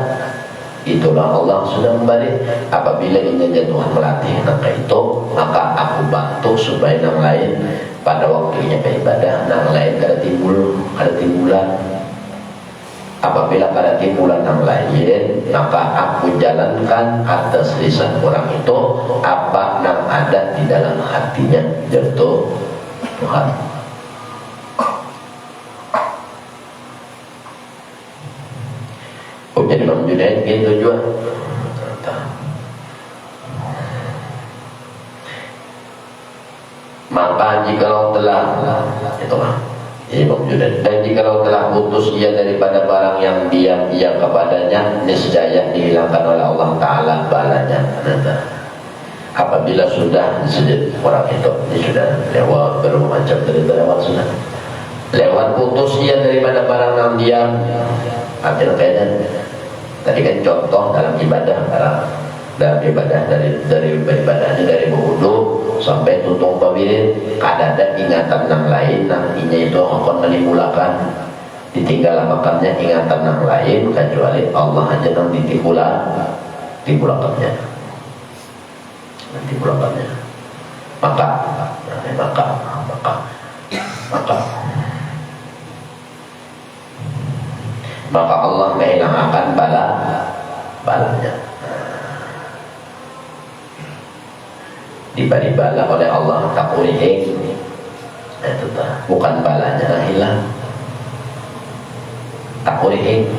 Itulah Allah sudah memberi. Apabila ingin Tuhan melatih maka itu, maka aku bantu supaya yang lain pada waktunya beribadah, yang lain kada timbulan. Apabila pada timbulan yang lain, maka aku jalankan atas lisan orang itu apa yang ada di dalam hatinya, yaitu Tuhan. Jadi Imam Junaid gitu juga. Maka jikalau telah itu lah Imam Junaid, dan jikalau telah putus ia daripada barang yang diam ia kepadanya, niscaya dihilangkan oleh Allah Ta'ala balanya. Apabila sudah disebut orang itu, dia sudah lewat bermacam cerita lewat sudah lewat putus ia daripada barang yang diam. Artinya kayaknya tadi kan contoh dalam ibadah, dalam ibadah dari ibadahnya dari berwudu sampai tutung pabirin, kada ada ingatan yang lain, nantinya itu akan menimulakan ditinggal makannya ingatan yang lain kecuali Allah aja yang ditibulakannya. Maka Allah menghilangkan balanya. Diberi bala oleh Allah tak urihing, itu bukan balanya yang hilang, tak urihing.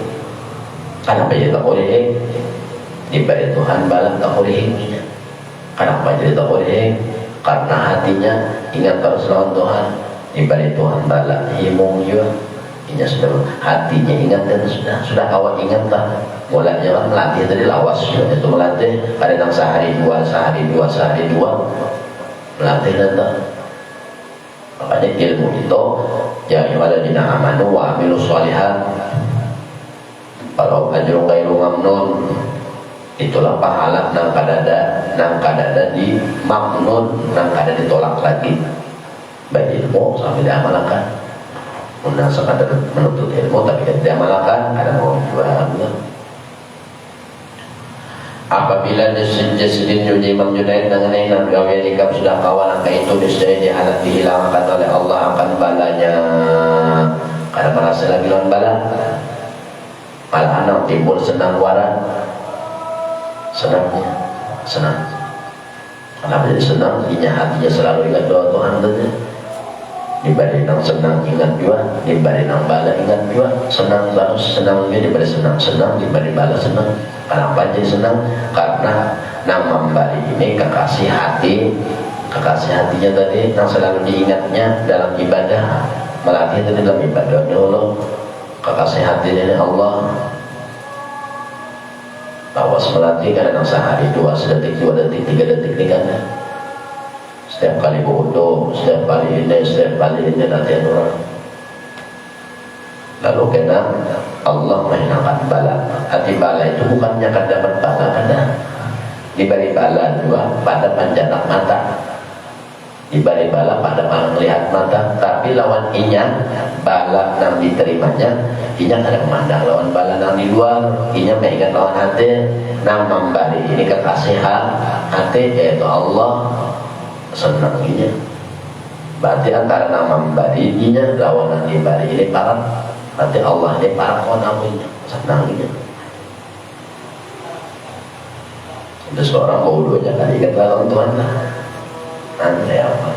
Kenapa jadi tak urihing? Diberi Tuhan bala tak urihingnya. Kenapa jadi tak urihing? Karena hatinya ingat terus lawan Tuhan. Diberi Tuhan bala himung juga. Ini sudah hatinya ingat dan sudah awak ingat tak mulanya kan melatih tadi lawas itu melatih kadang sehari dua melatih dan tak. Makanya ilmu itu yang ada di amanu wa amilus sholihat, kalau ajrun ghairu mamnun, itulah pahala nang kadada di mamnun, nang kada ditolak lagi. Baik ilmu sampai diamalkan. Undang sekadar menuntut ilmu tapi tidak diamalkan, ada mau jual. Apabila jasidin Junaid Imam Junaid mengenai gawe nikah sudah kawan angka itu niscaya dihalat dihilangkan oleh Allah akan balanya. Karena merasa lagi lawan bala, malah anak timbul senang waran, senang. Kenapa jadi senang? Hatinya selalu ingat doa Tuhan saja. Diberi nang senang ingat juga, diberi nang bala ingat juga. Senang terus senang dia, diberi senang, diberi bala senang. Kenapa jadi senang? Karena nang memberi ini kekasih hatinya tadi yang selalu diingatnya dalam ibadah, melatih tadi dalam ibadah dulu. Kekasih hati ini Allah. Awas melatih kadang sehari 2 detik, 3 detik kan. Setiap kali bodoh, setiap kali ini latihan orang. Lalu kena Allah menghilangkan bala. Hati bala itu bukannya akan dapat bala, kada diberi bala juga pada panjanak mata, diberi bala pada melihat mata, tapi lawan inya bala yang diterimanya inya kada memandang lawan bala yang di luar, inya mengingat lawan hati yang memberi ini kekasih hati yaitu Allah. Senang inya berarti antara nama membarinya lawan yang dibari ini parat, berarti Allah ini parat konaminya senang inya. Itu seorang bodohnya kan ingat lawan Tuhan lah.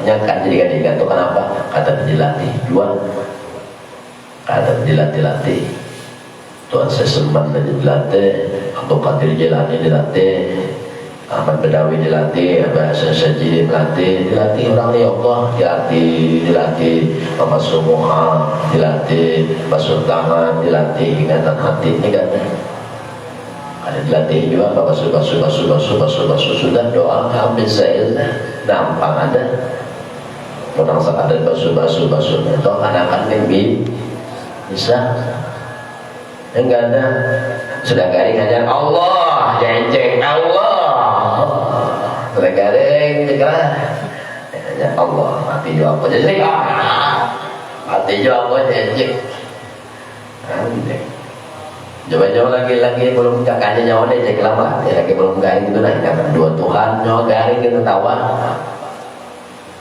ya kan jadi itu kenapa kata dilatih dua kata dilatih Tuhan Sesemban dilatih Abdul Qadir Jilani dilatih Ahmad Badawi dilatih Bahasa Sajidi dilatih orang ini Allah dilatih Mama Sumuha dilatih basuh tangan dilatih ingatan hati ini kan ada dilatih juga basuh sudah doa habis saya gampang ada orang sekadar basuh itu akan mimpi bisa enggak ada sudah garing aja Allah jengceng Allah sudah garing ya Allah mati juga apa jadi mati juga apa jengceng coba lagi belum kakaknya nyawa deh cek lama lagi belum garing gitu nah karena dua Tuhan nyawa garing gitu tawa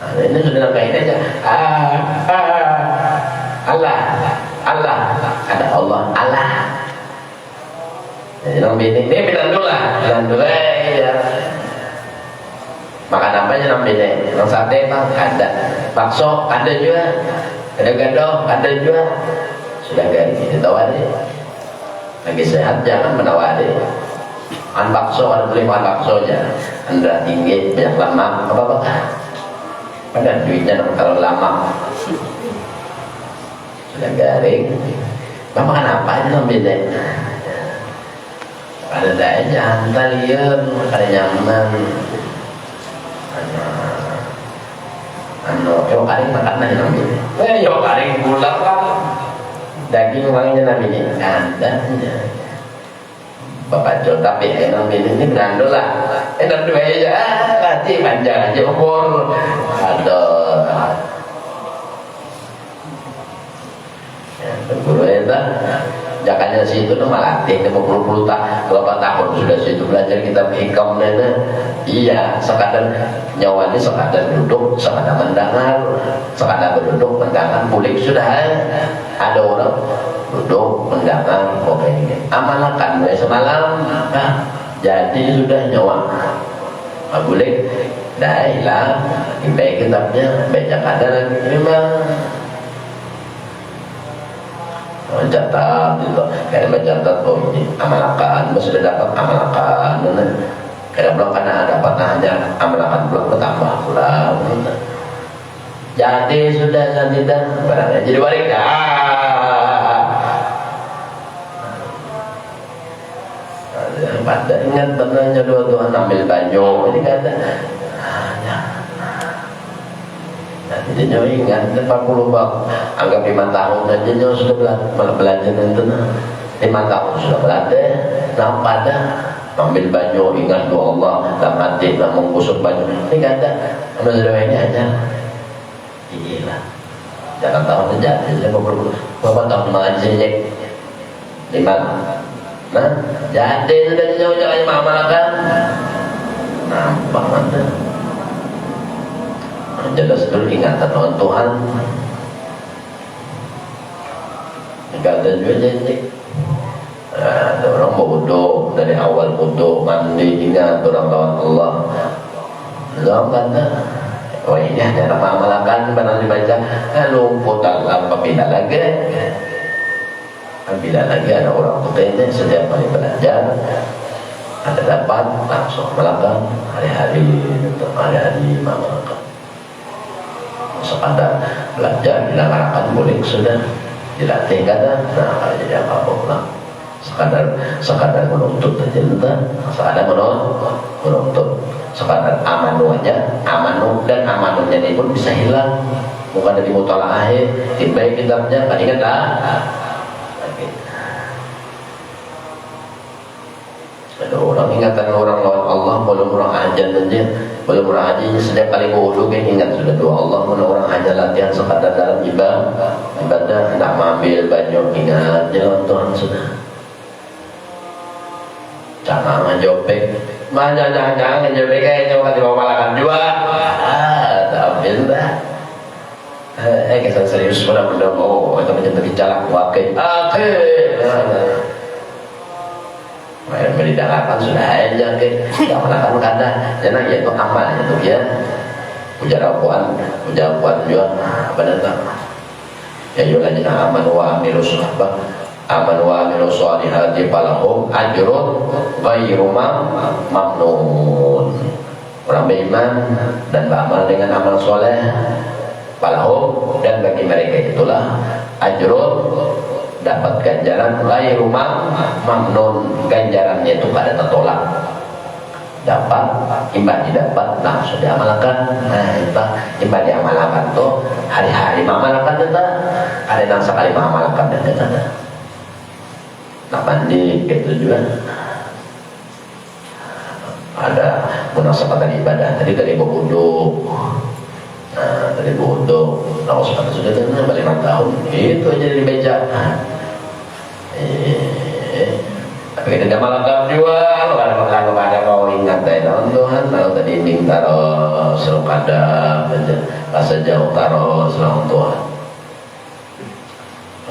nah, ini sudah kayak aja Allah ada Allah jadi orang bini ini bilang dulu ya makan apa aja orang bini orang sate bang ada bakso ada juga ada gado ada juga sudah garing gitu tawari lagi sehat jangan menawari an bakso ada beli makan bakso aja anda tinggi banyak lemak apa pada duitnya kalau lama sudah garing makan apa aja beda ada daya hantar liar ada nyaman yo karing makan aja namanya yo karing pulang lah daging wanginya namanya ada Bapak Jo tapi enak ini berandul lah enak dua aja nanti panjang aja umur aduh guru itu jakanya situ tuh melatih 50 tahun sudah situ belajar kitab hikam iya sekadar nyawa ini sekadar duduk sekadar mendengar sekadar berduduk mendengar bulik sudah ada orang duduk mendengar oke ini amalkan mulai semalam jadi sudah nyawa bulik dah hilang baik kitabnya baca kadar memang mencatat gitu kayak mencatat ini amalkan sudah dapat amalkan kayak belum karena dapat hanya amalkan belum bertambah pula jadi sudah nanti dan barangnya jadi balik pada ingat benarnya doa Tuhan ambil banyu ini kata jadi nyawa ingat 40 bang anggap 5 tahun aja nyawa sudah belajar itu 5 tahun sudah belajar nah pada ambil banyu ingat doa Allah dan mati dan mengusuk banyu ini kata menurut ini aja gila jangan tahu aja saya beberapa tahun mengajinya 5 nah jadi sudah nyawa amalkan nampak nanti jelas dulu ingatan dengan Tuhan enggak ada juga janji ada orang bodoh dari awal bodoh mandi ingat orang lawan Allah belum kata oh ini ada nama amalakan benar dibaca lumpur dalam apabila lagi ada orang putihnya setiap kali belajar ada dapat langsung melakukan hari-hari mengamalkan sekadar belajar dilaksanakan boleh sudah dilatih kata nah jadi apa pulang sekadar menuntut aja sekadar menuntut sekadar amanu dan amanunya ini pun bisa hilang bukan dari mutalaah tiba kitabnya kan ingat ada orang ingatan orang lawan Allah belum orang ajan aja belum orang aja setiap kali wudu kan ingat sudah doa Allah belum orang aja latihan sekadar dalam ibadah nak ambil banyak ingat jalan Tuhan sudah jangan ngejopek jangan ngejopek kayaknya waktu mau malakan juga ambil dah kesan serius pada benda itu menjadi calak wakil Mendidakkan sudah aja tidak melakukan kata karena itu amal itu ya ujar puan juga benar tak ya ayyuhalladzina amanu wa amilus sholihati falahum ajrun ghairu mamnun. Orang beriman dan beramal dengan amal soleh, falahum, dan bagi mereka itulah ajrun, dapat ganjaran ghairu mamnun, ganjarannya itu pada tertolak, dapat imbang didapat langsung diamalkan. Nah itu imbang diamalkan tuh hari-hari mengamalkan itu ada yang sekali mengamalkan dan itu nak mandi gitu juga ada munasabatan ibadah. Tadi berwudu, nah tadi berwudu lalu sudah balik 5 tahun itu aja di meja. Tapi kita udah malam juga, kalau ada mau ingat Tuhan, kalau tadi ini taruh seru kadang, rasa jauh taruh selalu Tuhan,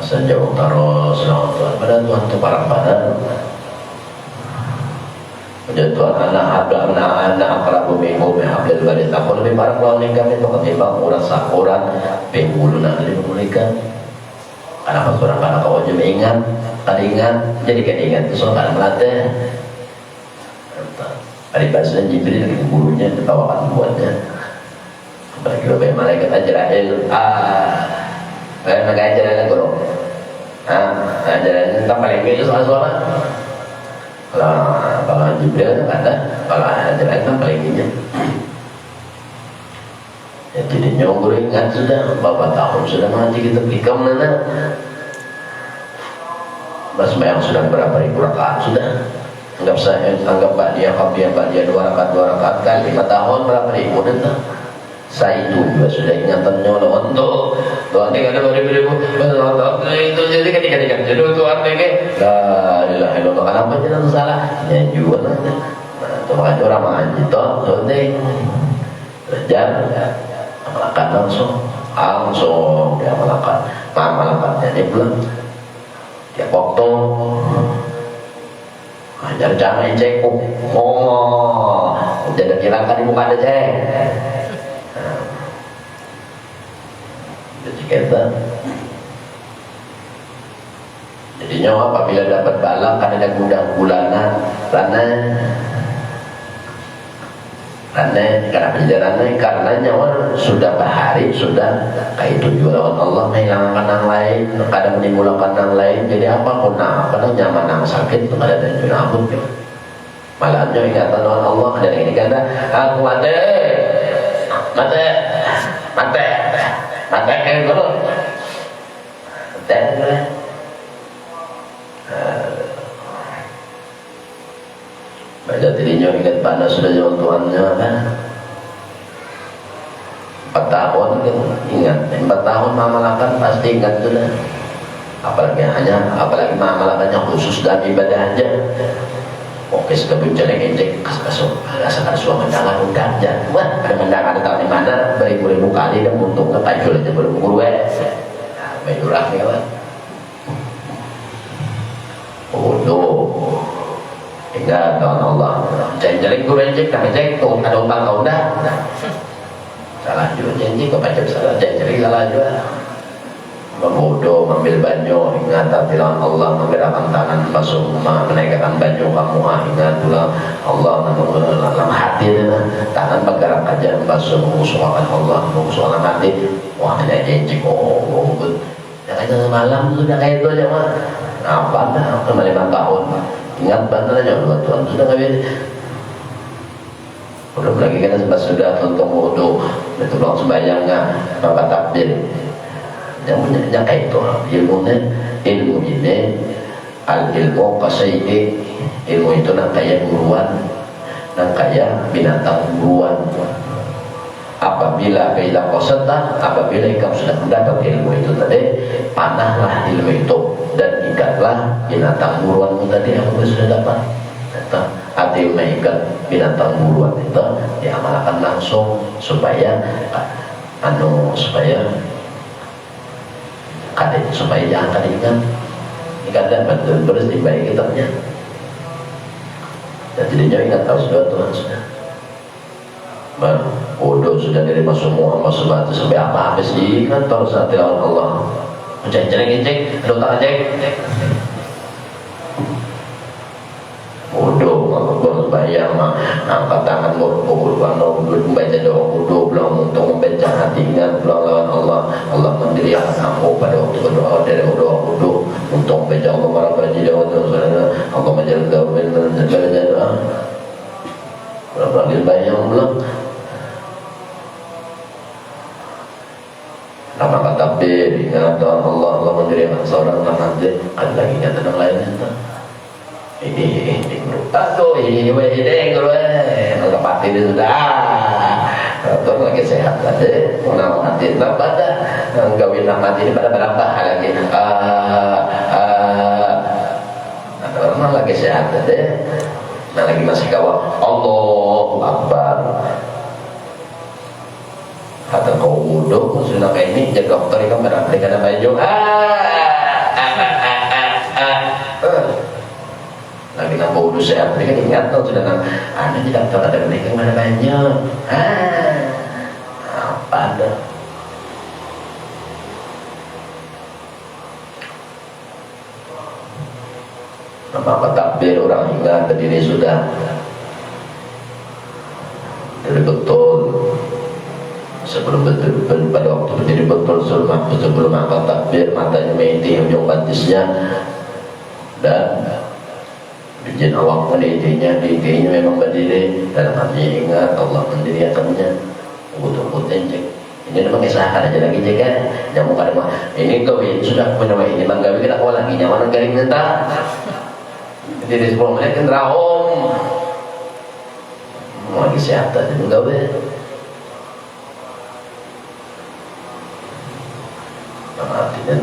rasa jauh taruh selalu Tuhan. Pada Tuhan itu parah-parah. Menjadi Tuhan anak akrabu minhum hablil warid. Aku lebih parah kalau nikah itu ketimbang orang sakuran penghulu nak dimulihkan. Karena orang karena kau aja ingat, tadi ingat, jadi kan ingat itu soal melatih. Hari bahasanya Jibril dengan gurunya dibawakan buatnya. Apalagi bapak malaikat Ajrail, bapak Ajrail guru, Ajrail tak paling itu soal. Kalau Jibril ada, kalau Ajrail kan paling ini. Ya, jadi nyonggur ingat sudah berapa tahun sudah mati kita pikam nana mas yang sudah berapa ribu rakaat sudah anggap Pak dia 2 rakaat kali 5 tahun berapa ribu nana saya itu juga sudah ingatan nyono untuk Tuhan ini ada ribu itu jadi ketika jadi Tuhan ini la ilaha illallah kenapa jangan salah ya juga nana Tuhan orang maju toh ini kerja amalkan langsung dia amalkannya dia pulang dia waktu ajar jangan cek jadi hilangkan di muka ada cek jadi kita jadinya apabila dapat balak kan ada bulan-bulanan karena perjalanan karena nyawa sudah bahari sudah kayak tujuan Allah menghilangkan yang lain kadang menimbulkan yang lain jadi apa pun kadang nyaman yang sakit itu ada dan junabut malah ingatan Allah ada yang ini kata aku mati kayak gitu baca dirinya ingat panas sudah jauh Tuhannya kan 4 tahun kan ingat 4 tahun mengamalkan pasti ingat sudah apalagi mengamalkannya khusus dalam ibadah aja oke sekebun jalan ngecek rasakan suara mendangan undang wah ada mendangan tahu di mana beribu-ribu kali dan untuk kepajul aja belum guru bayurah ya kan ingat Tuhan Allah janji gue cek kami cek tuh ada utang kau dah salah juga janji kau pajak salah janji salah juga membodoh mengambil banyo ingat bilang Allah menggerakkan tangan basuh menaikkan banyo kamu ingat pula Allah dalam hati tangan bergerak aja basuh mengusulkan Allah mengusulkan hati wah ada janji jangan malam sudah kayak itu aja mah apa dah 5 tahun ingat benar aja Tuhan sudah nggak bisa belum lagi kita sudah untuk wudu betul dong sembahyangnya maka takbir yang punya kayak itu ilmu ini al ilmu kasih ilmu itu nak kayak buruan nak kayak binatang buruan apabila kamu sudah mendapat ilmu itu tadi panahlah ilmu itu dan ikatlah binatang buruanmu tadi yang sudah dapat hati mengikat binatang buruan itu diamalkan langsung supaya jangan teringat ikatkan betul terus dibaik kitabnya dan jadinya ingat tahu sudah Tuhan sudah Bodoh sudah dari semua Muhammad sampai apa habis di kantor saat tilawat Allah. Cek aduh tak cek. Bodoh kalau bayang mah angkat tangan berpukul pano membaca doa bodoh belum untuk membaca hati ingat pulang lawan Allah. Allah mendirikan aku pada waktu berdoa dari doa bodoh untuk membaca Allah para baji doa Allah menjaga doa menjaga doa. Berapa bayang belum? Nama kata takbir, ingat Tuhan Allah, Allah mendirikan seorang nanti ada lagi kata yang lainnya tuh. Ini aduh ini nggak pati dia sudah. Tuhan lagi sehat aja, nama mati tak pada, gawin nama mati ini pada berapa lagi? Orang lagi sehat aja, nah lagi masih kawal. Allahu Akbar. Kata kau bodoh, sudah kayak ini jaga dokter ikan berapa dengan baju lagi nak bodoh sehat, mereka ingat tuh sudah nak ada di dokter ada mereka mana banyak apa ada apa takbir orang ingat berdiri sudah dari betul sebelum betul pada waktu berdiri betul sebelum angkat takbir matanya mati ujung batisnya dan bijin awak menitinya di memang berdiri dalam hati ingat Allah mendirikannya butuh-butuh cek ini memang kesalahan aja lagi cek kan yang muka demah ini kawin sudah punya ini bang gawi kita kau lagi nyaman garing nenta jadi 10 menit kan rahom mau lagi sehat aja gawe artinya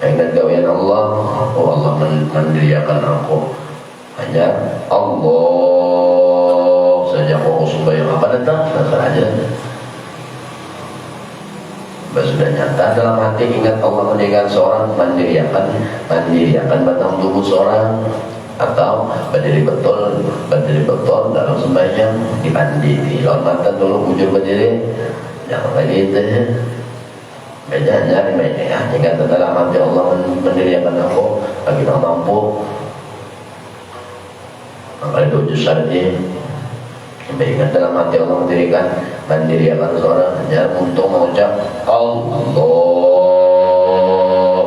ingat gawian Allah. Oh Allah mendirikan aku hanya Allah saja. Kau sembahyang apa datang dasar aja sudah nyata dalam hati ingat Allah mendirikan seorang mandiriakan batang tubuh seorang atau berdiri betul dalam sembahyang dipandiri lawan mata dulu bujur berdiri jangan lagi itu bejanya jika dalam hati Allah mendirikan aku bagi yang mampu maka itu justru ingat dalam hati Allah mendirikan seorang hanya untuk mengucap Allah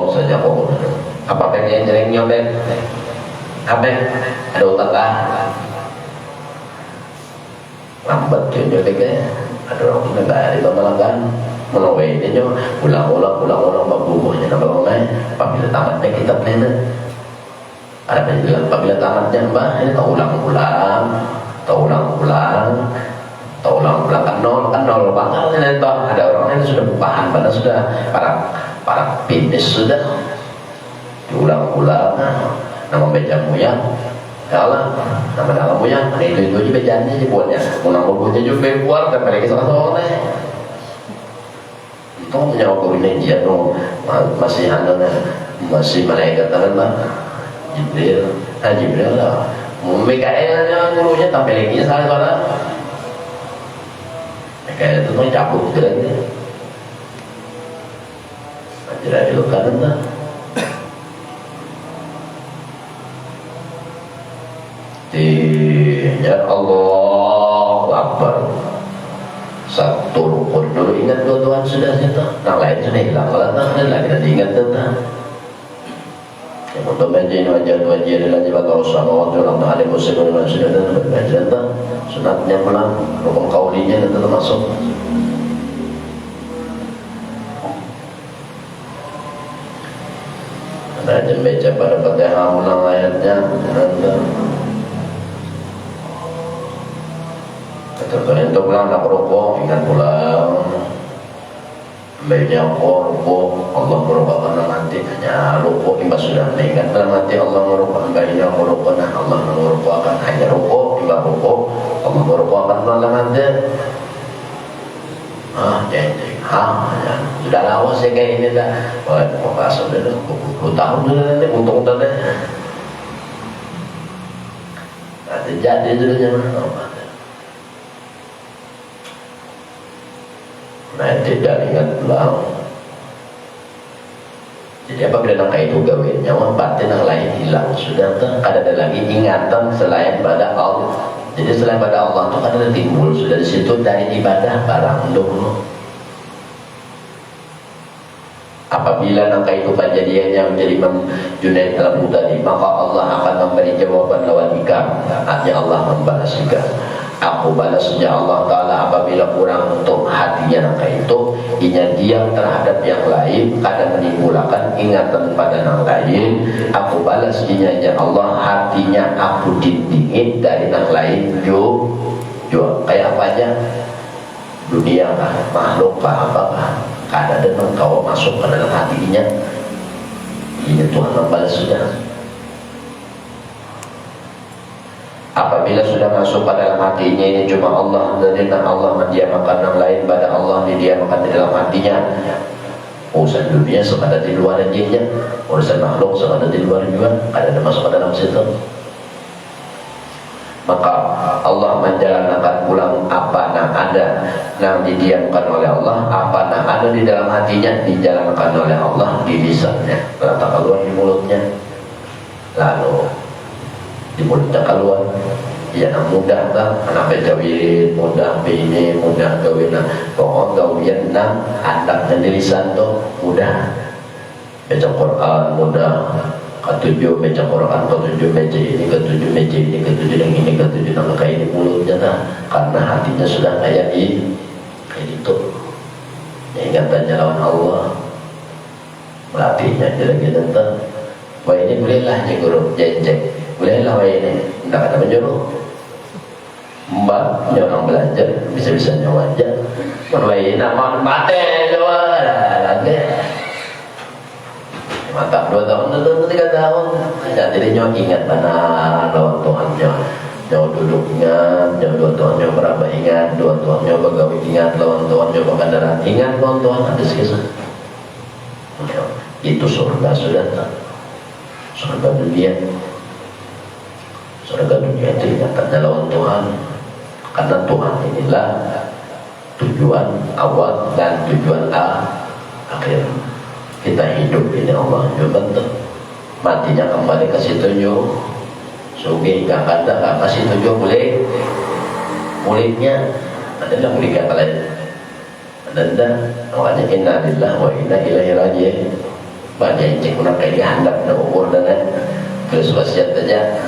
saja kok apa pengen jelengnya apa ada utara lambat juga ada orang yang dari pemalangan menawai dia ulang-ulang bukunya nama orang apabila tamatnya kitab ini ada penjelasan apabila tamatnya mbak ini tahu ulang kan nol banget ini ada orang yang sudah paham pada sudah para fitness sudah diulang-ulang nama bejamu ya Allah nama moyang itu aja bejanya dibuatnya ulang bukunya juga keluar dan mereka salah itu menjawab ini dia masih ada masih malaikat kan Jibril lah Mikael gurunya tampil lagi salah Mikael itu tuh cabut gitu ajaran itu kan ya Allah Akbar satu rukun dulu ingat Tuhan sudah yang lain sudah hilang kalau tak lagi nanti ingat tentang yang untuk menjadi wajah dan jibat sama waktu orang tak ada musim dan sudah dan berbaca tentang sunatnya pulang rukun kaulinya dan tetap masuk ada baca pada Fatihah ulang ayatnya terkait untuk pulang tak rukuk ingat pulang baiknya rukuk Allah merupakan nanti hanya rukuk imbas sudah mengingat dalam hati Allah merupakan baiknya rukuk nah Allah merupakan hanya rukuk imbas rukuk Allah merupakan dalam hati ya sudah lawas ya kayak ini dah bahas sudah 20 tahun nanti untung dah jadi dulunya Nah tidak ingat pulang. Jadi apabila nangka itu gawe nyawa batin yang lain hilang, sudah ada lagi ingatan selain pada Allah. Jadi selain pada Allah itu ada timbul sudah di situ dari ibadah barang dulu. Apabila nangka itu kejadiannya menjadi Imam Junaid al-Baghdadi, maka Allah akan memberi jawaban lawan ikam. Artinya Allah membalas juga. Aku balasnya Allah Ta'ala apabila kurang untuk hatinya nangka itu, inya diam terhadap yang lain, kadang menimbulkan ingatan pada yang lain. Aku balas inya Allah hatinya aku dindingin dari yang lain juga kayak apa aja dunia kah, makhluk kah, apa kah, kada ada engkau masuk ke dalam hatinya. Ini Tuhan membalas sudah. Apabila sudah masuk pada dalam hatinya ini cuma Allah, dan Allah mendiamakan yang lain pada Allah didiamakan di dalam hatinya. Urusan dunia sekadar di luar jinnya, urusan makhluk sekadar di luar juga, ada masuk ke dalam situ. Maka Allah menjalankan pulang apa yang ada yang didiamkan oleh Allah, apa yang ada di dalam hatinya dijalankan oleh Allah di lisannya, ternyata keluar di mulutnya, lalu di mulutnya keluar. Ya mudah tak, anak becawin mudah, bini mudah gawin, pokok gawian nang andaknya di lisan tuh mudah. Baca Quran mudah, ketujuh baca Quran, ketujuh baca ini, ketujuh baca ini, ketujuh yang ini, ketujuh yang kayak ini mulutnya nah, karena hatinya sudah kayak itu. Ingatannya lawan Allah, melatihnya jadi tentang. Wah ini bolehlah ya guru, jeng bolehlah wah ini, tidak ada menyuruh. Mbak, orang belajar bisa-bisa nyawa aja. Wah ini nama mati coba lagi. Mantap 2 tahun, 3 tahun. Jadi nyawa ingat mana lawan Tuhan nyawa duduknya, nyawa 2 tahun nyawa berapa ingat, 2 tahun nyawa begawi ingat, lawan Tuhan nyawa kendaraan ingat, lawan Tuhan ada sekisah. Itu surga sudah tak. Surga dunia. Surga dunia itu ingatannya lawan Tuhan. Karena Tuhan inilah tujuan awal dan tujuan akhir. Kita hidup ini Allah juga bentuk. Matinya kembali ke situ juga. Sugi gak ada gak kasih tujuh boleh. Mulitnya adalah mulik kata lain. Anda makanya inna lillahi wa inna ilaihi raji'un. Banyak cek nak kayak handap nak umur dan terus wasiat aja.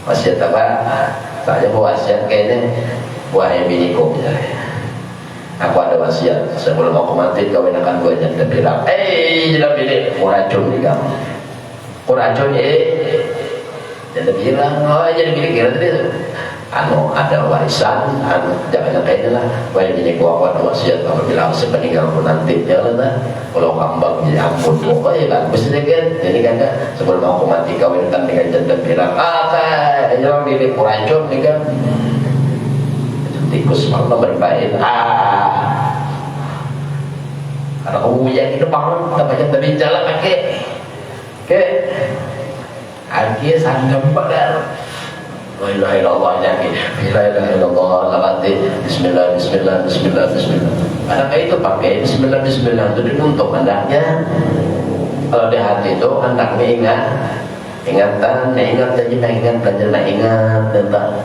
Wasiat apa? Saya mau wasiat kayaknya wahai biniku misalnya. Aku ada wasiat sebelum aku mati kawin akan gue jadi bilang, jadi bini kuracun nih kamu. Kuracun jadi bilang, oh jadi bini kira tadi anu ada warisan, anu jangan kayaknya lah. Wahai biniku aku ada wasiat kalau bilang sepeninggalku nanti jalan lah. Kalau kambang jadi ampun pokoknya bagus deh kan. Jadi kan sebelum aku mati kawinkan dengan janda bilang, jangan bini kuracun nih kan. Tikus malah berbaik. Kalau kamu yang itu bangun, tapi tadi jalan ke, akhirnya sandam badar. La ilaha illallah yakin, la ilaha illallah lawati. Bismillah, Bismillah, Bismillah, Bismillah. Anak itu pakai Bismillah, Bismillah itu untuk anaknya. Kalau di hati itu anaknya ingatan, ingat saja, ingat belajar, ingat tentang.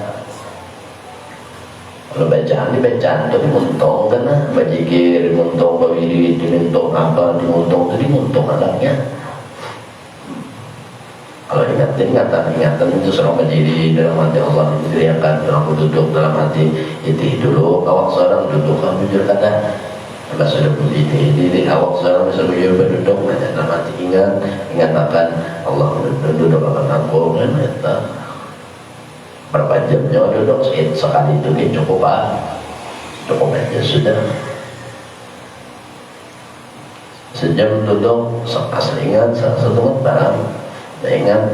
Kalau bacaan itu dimuntung kan, bajikir dimuntung, bawiri dimuntung, apa dimuntung itu dimuntung anaknya. Kalau ingatan itu serang berdiri dalam hati Allah diriakan, aku duduk dalam hati itu dulu, awak seorang duduk kan jujur kata, apa sudah berdiri awak seorang bisa jujur berduduk, dalam hati ingat akan Allah duduk akan aku dan kita. Berapa jamnya duduk sekali itu cukup cukup aja sudah. Sejam duduk selingan satu barang ingat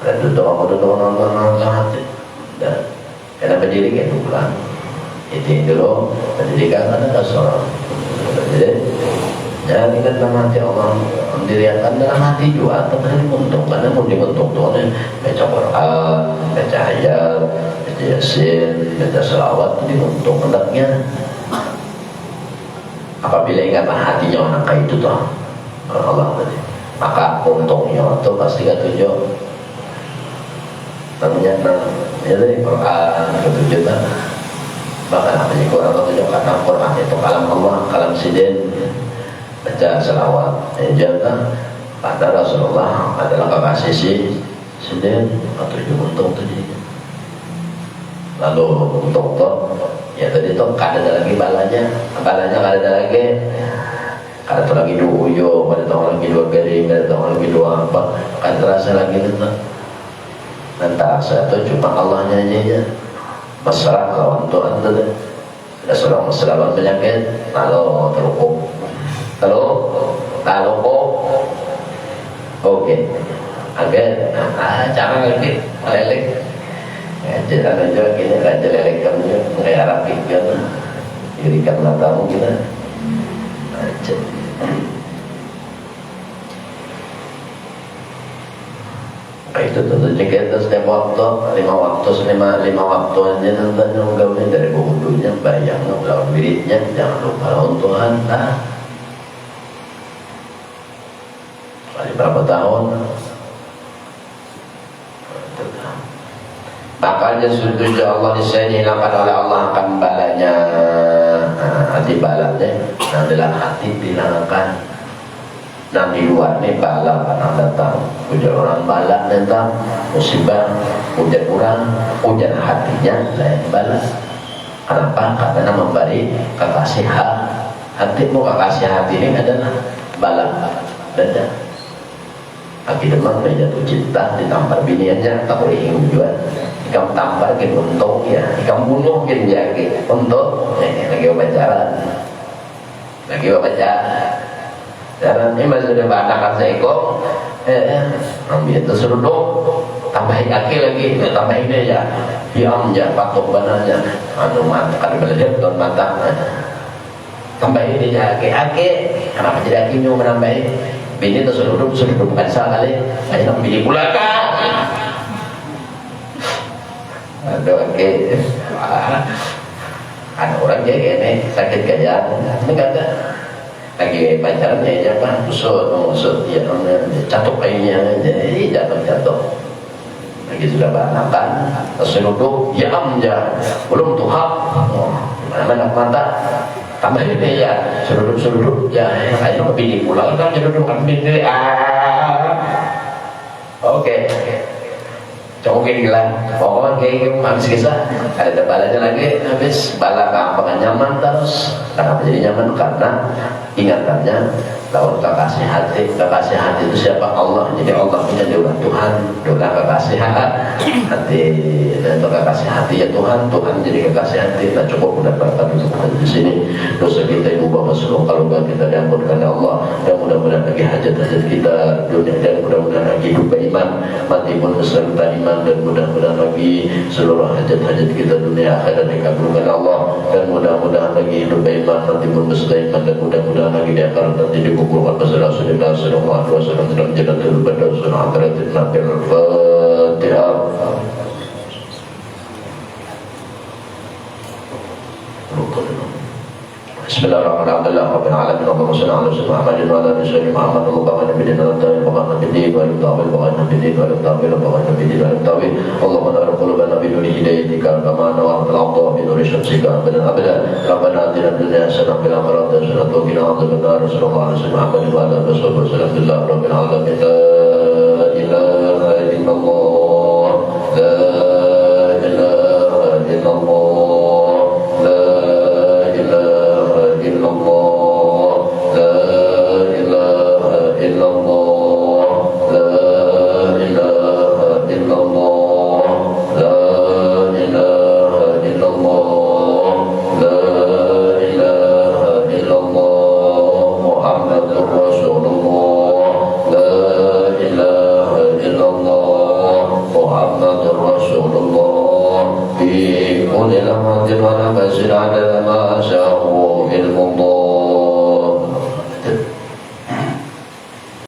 dan duduk aku duduk nonton hati dan karena berdiri kayak pulang itu dulu berdiri kan ada seorang jadi jangan ingat dalam hati Allah mendirikan dalam hati juga atau dimuntung karena mau dimuntung tuh baca Quran, baca ayat, baca yasin, baca selawat dimuntung hendaknya siapa hatinya orang kayak itu tuh Allah tadi, maka untungnya itu pasti ketujuh namanya ya dari Quran ketujuh kan, bahkan apa sih Quran ketujuh karena Quran itu kalam Allah, kalam sidin, baca selawat jaga pada Rasulullah adalah kekasih si sidin ketujuh untung tadi. Lalu untuk ya tadi tuh kada ada lagi balanya kada ada lagi, kada tuh lagi dua uyo, kada tuh lagi dua garing, kada tuh lagi dua apa, kada terasa lagi itu. Dan terasa itu cuma Allahnya aja masalah lawan Tuhan itu deh. Ada seorang masalah lawan penyakit, lalu terluka, oke, agak jangan lagi meleleh. Jangan aja gini aja lelekan aja kayak rapi kan, dirikan matamu kita aja. Itu tentunya kita setiap waktu lima waktu aja tentang ungkapnya dari wudunya bayang lawan wiridnya jangan lupa lawan Tuhan. Nah, kali berapa tahun? Makanya setuju Allah disediakan oleh Allah akan balanya, hati balanya adalah hati dilangkan. Nah di luar ini bala akan datang, ujian orang bala datang, musibah, ujian orang, ujian hatinya lain bala. Kenapa? Karena memberi kekasih hatimu, kekasih hati ini adalah bala dada. Aki demam jatuh cinta ditampar biniannya tak boleh ingin jual. Ikam tampar ke untung ya, ikam bunuh ke jagi untuk lagi pacaran, Jalan ini masih ada banakan seekor, ambil itu seruduk, tambahin aki lagi, tambahin aja, diam aja, patok bananya, anu mata kan belajar don mata, tambahin aja aki, kenapa jadi aki nyu menambahin? Bini itu seruduk bukan salah kali, hanya nak bini pula kan? Aduh aki, ada orang dia gini sakit gaya, ini kata. Lagi pacarnya aja kan usut ya catuk kayaknya jadi jatuh lagi sudah banakan seruduk ya amja belum tuhap mana mata tambah ini ya seruduk ya kayaknya bini pulang kan seruduk kan bini oke. Coba gila, pokoknya kayak habis kisah ada balanya lagi, habis bala gampang nyaman terus. Kenapa jadi nyaman? Karena ingatannya lawan kekasih hati itu siapa? Allah. Jadi Allah punya doa Tuhan, doa kekasih hati, dan untuk kekasih hati ya Tuhan jadi kekasih hati. Nah cukup mendapatkan di sini dosa kita ibu bapak seluruh kalau kita diampuni oleh Allah, dan mudah-mudahan lagi hajat-hajat kita dunia, dan mudah-mudahan lagi hidup iman mati pun beserta iman, dan mudah-mudahan lagi seluruh hajat-hajat kita dunia akhirat dikabulkan Allah, dan mudah-mudahan lagi hidup iman mati pun beserta iman, dan mudah-mudahan lagi di akhirat nanti dikumpulkan bersama Rasulullah sallallahu alaihi wasallam dalam jannatul firdaus akhiratin nabil Fatihah. Bismillahirrahmanirrahim. Rabbil alamin. Allahumma shalli ala sayyidina Muhammadin wa ala ali sayyidina Muhammad. Allahumma nabiyina wa nabiyina wa nabiyina Allahumma nawwir qulubana bi nuri hidayatika kama nawwarta al-ardha bi nuri syamsika abadan abada. Rabbana atina fid dunya hasanah wa fil akhirati hasanah wa qina adzabannar. Sallallahu alaihi Muhammadin wa ala alihi wasallam. Rabbil alamin. La ilaha illallah. La ilaha illallah. قل إلى من على ما شاء في المضى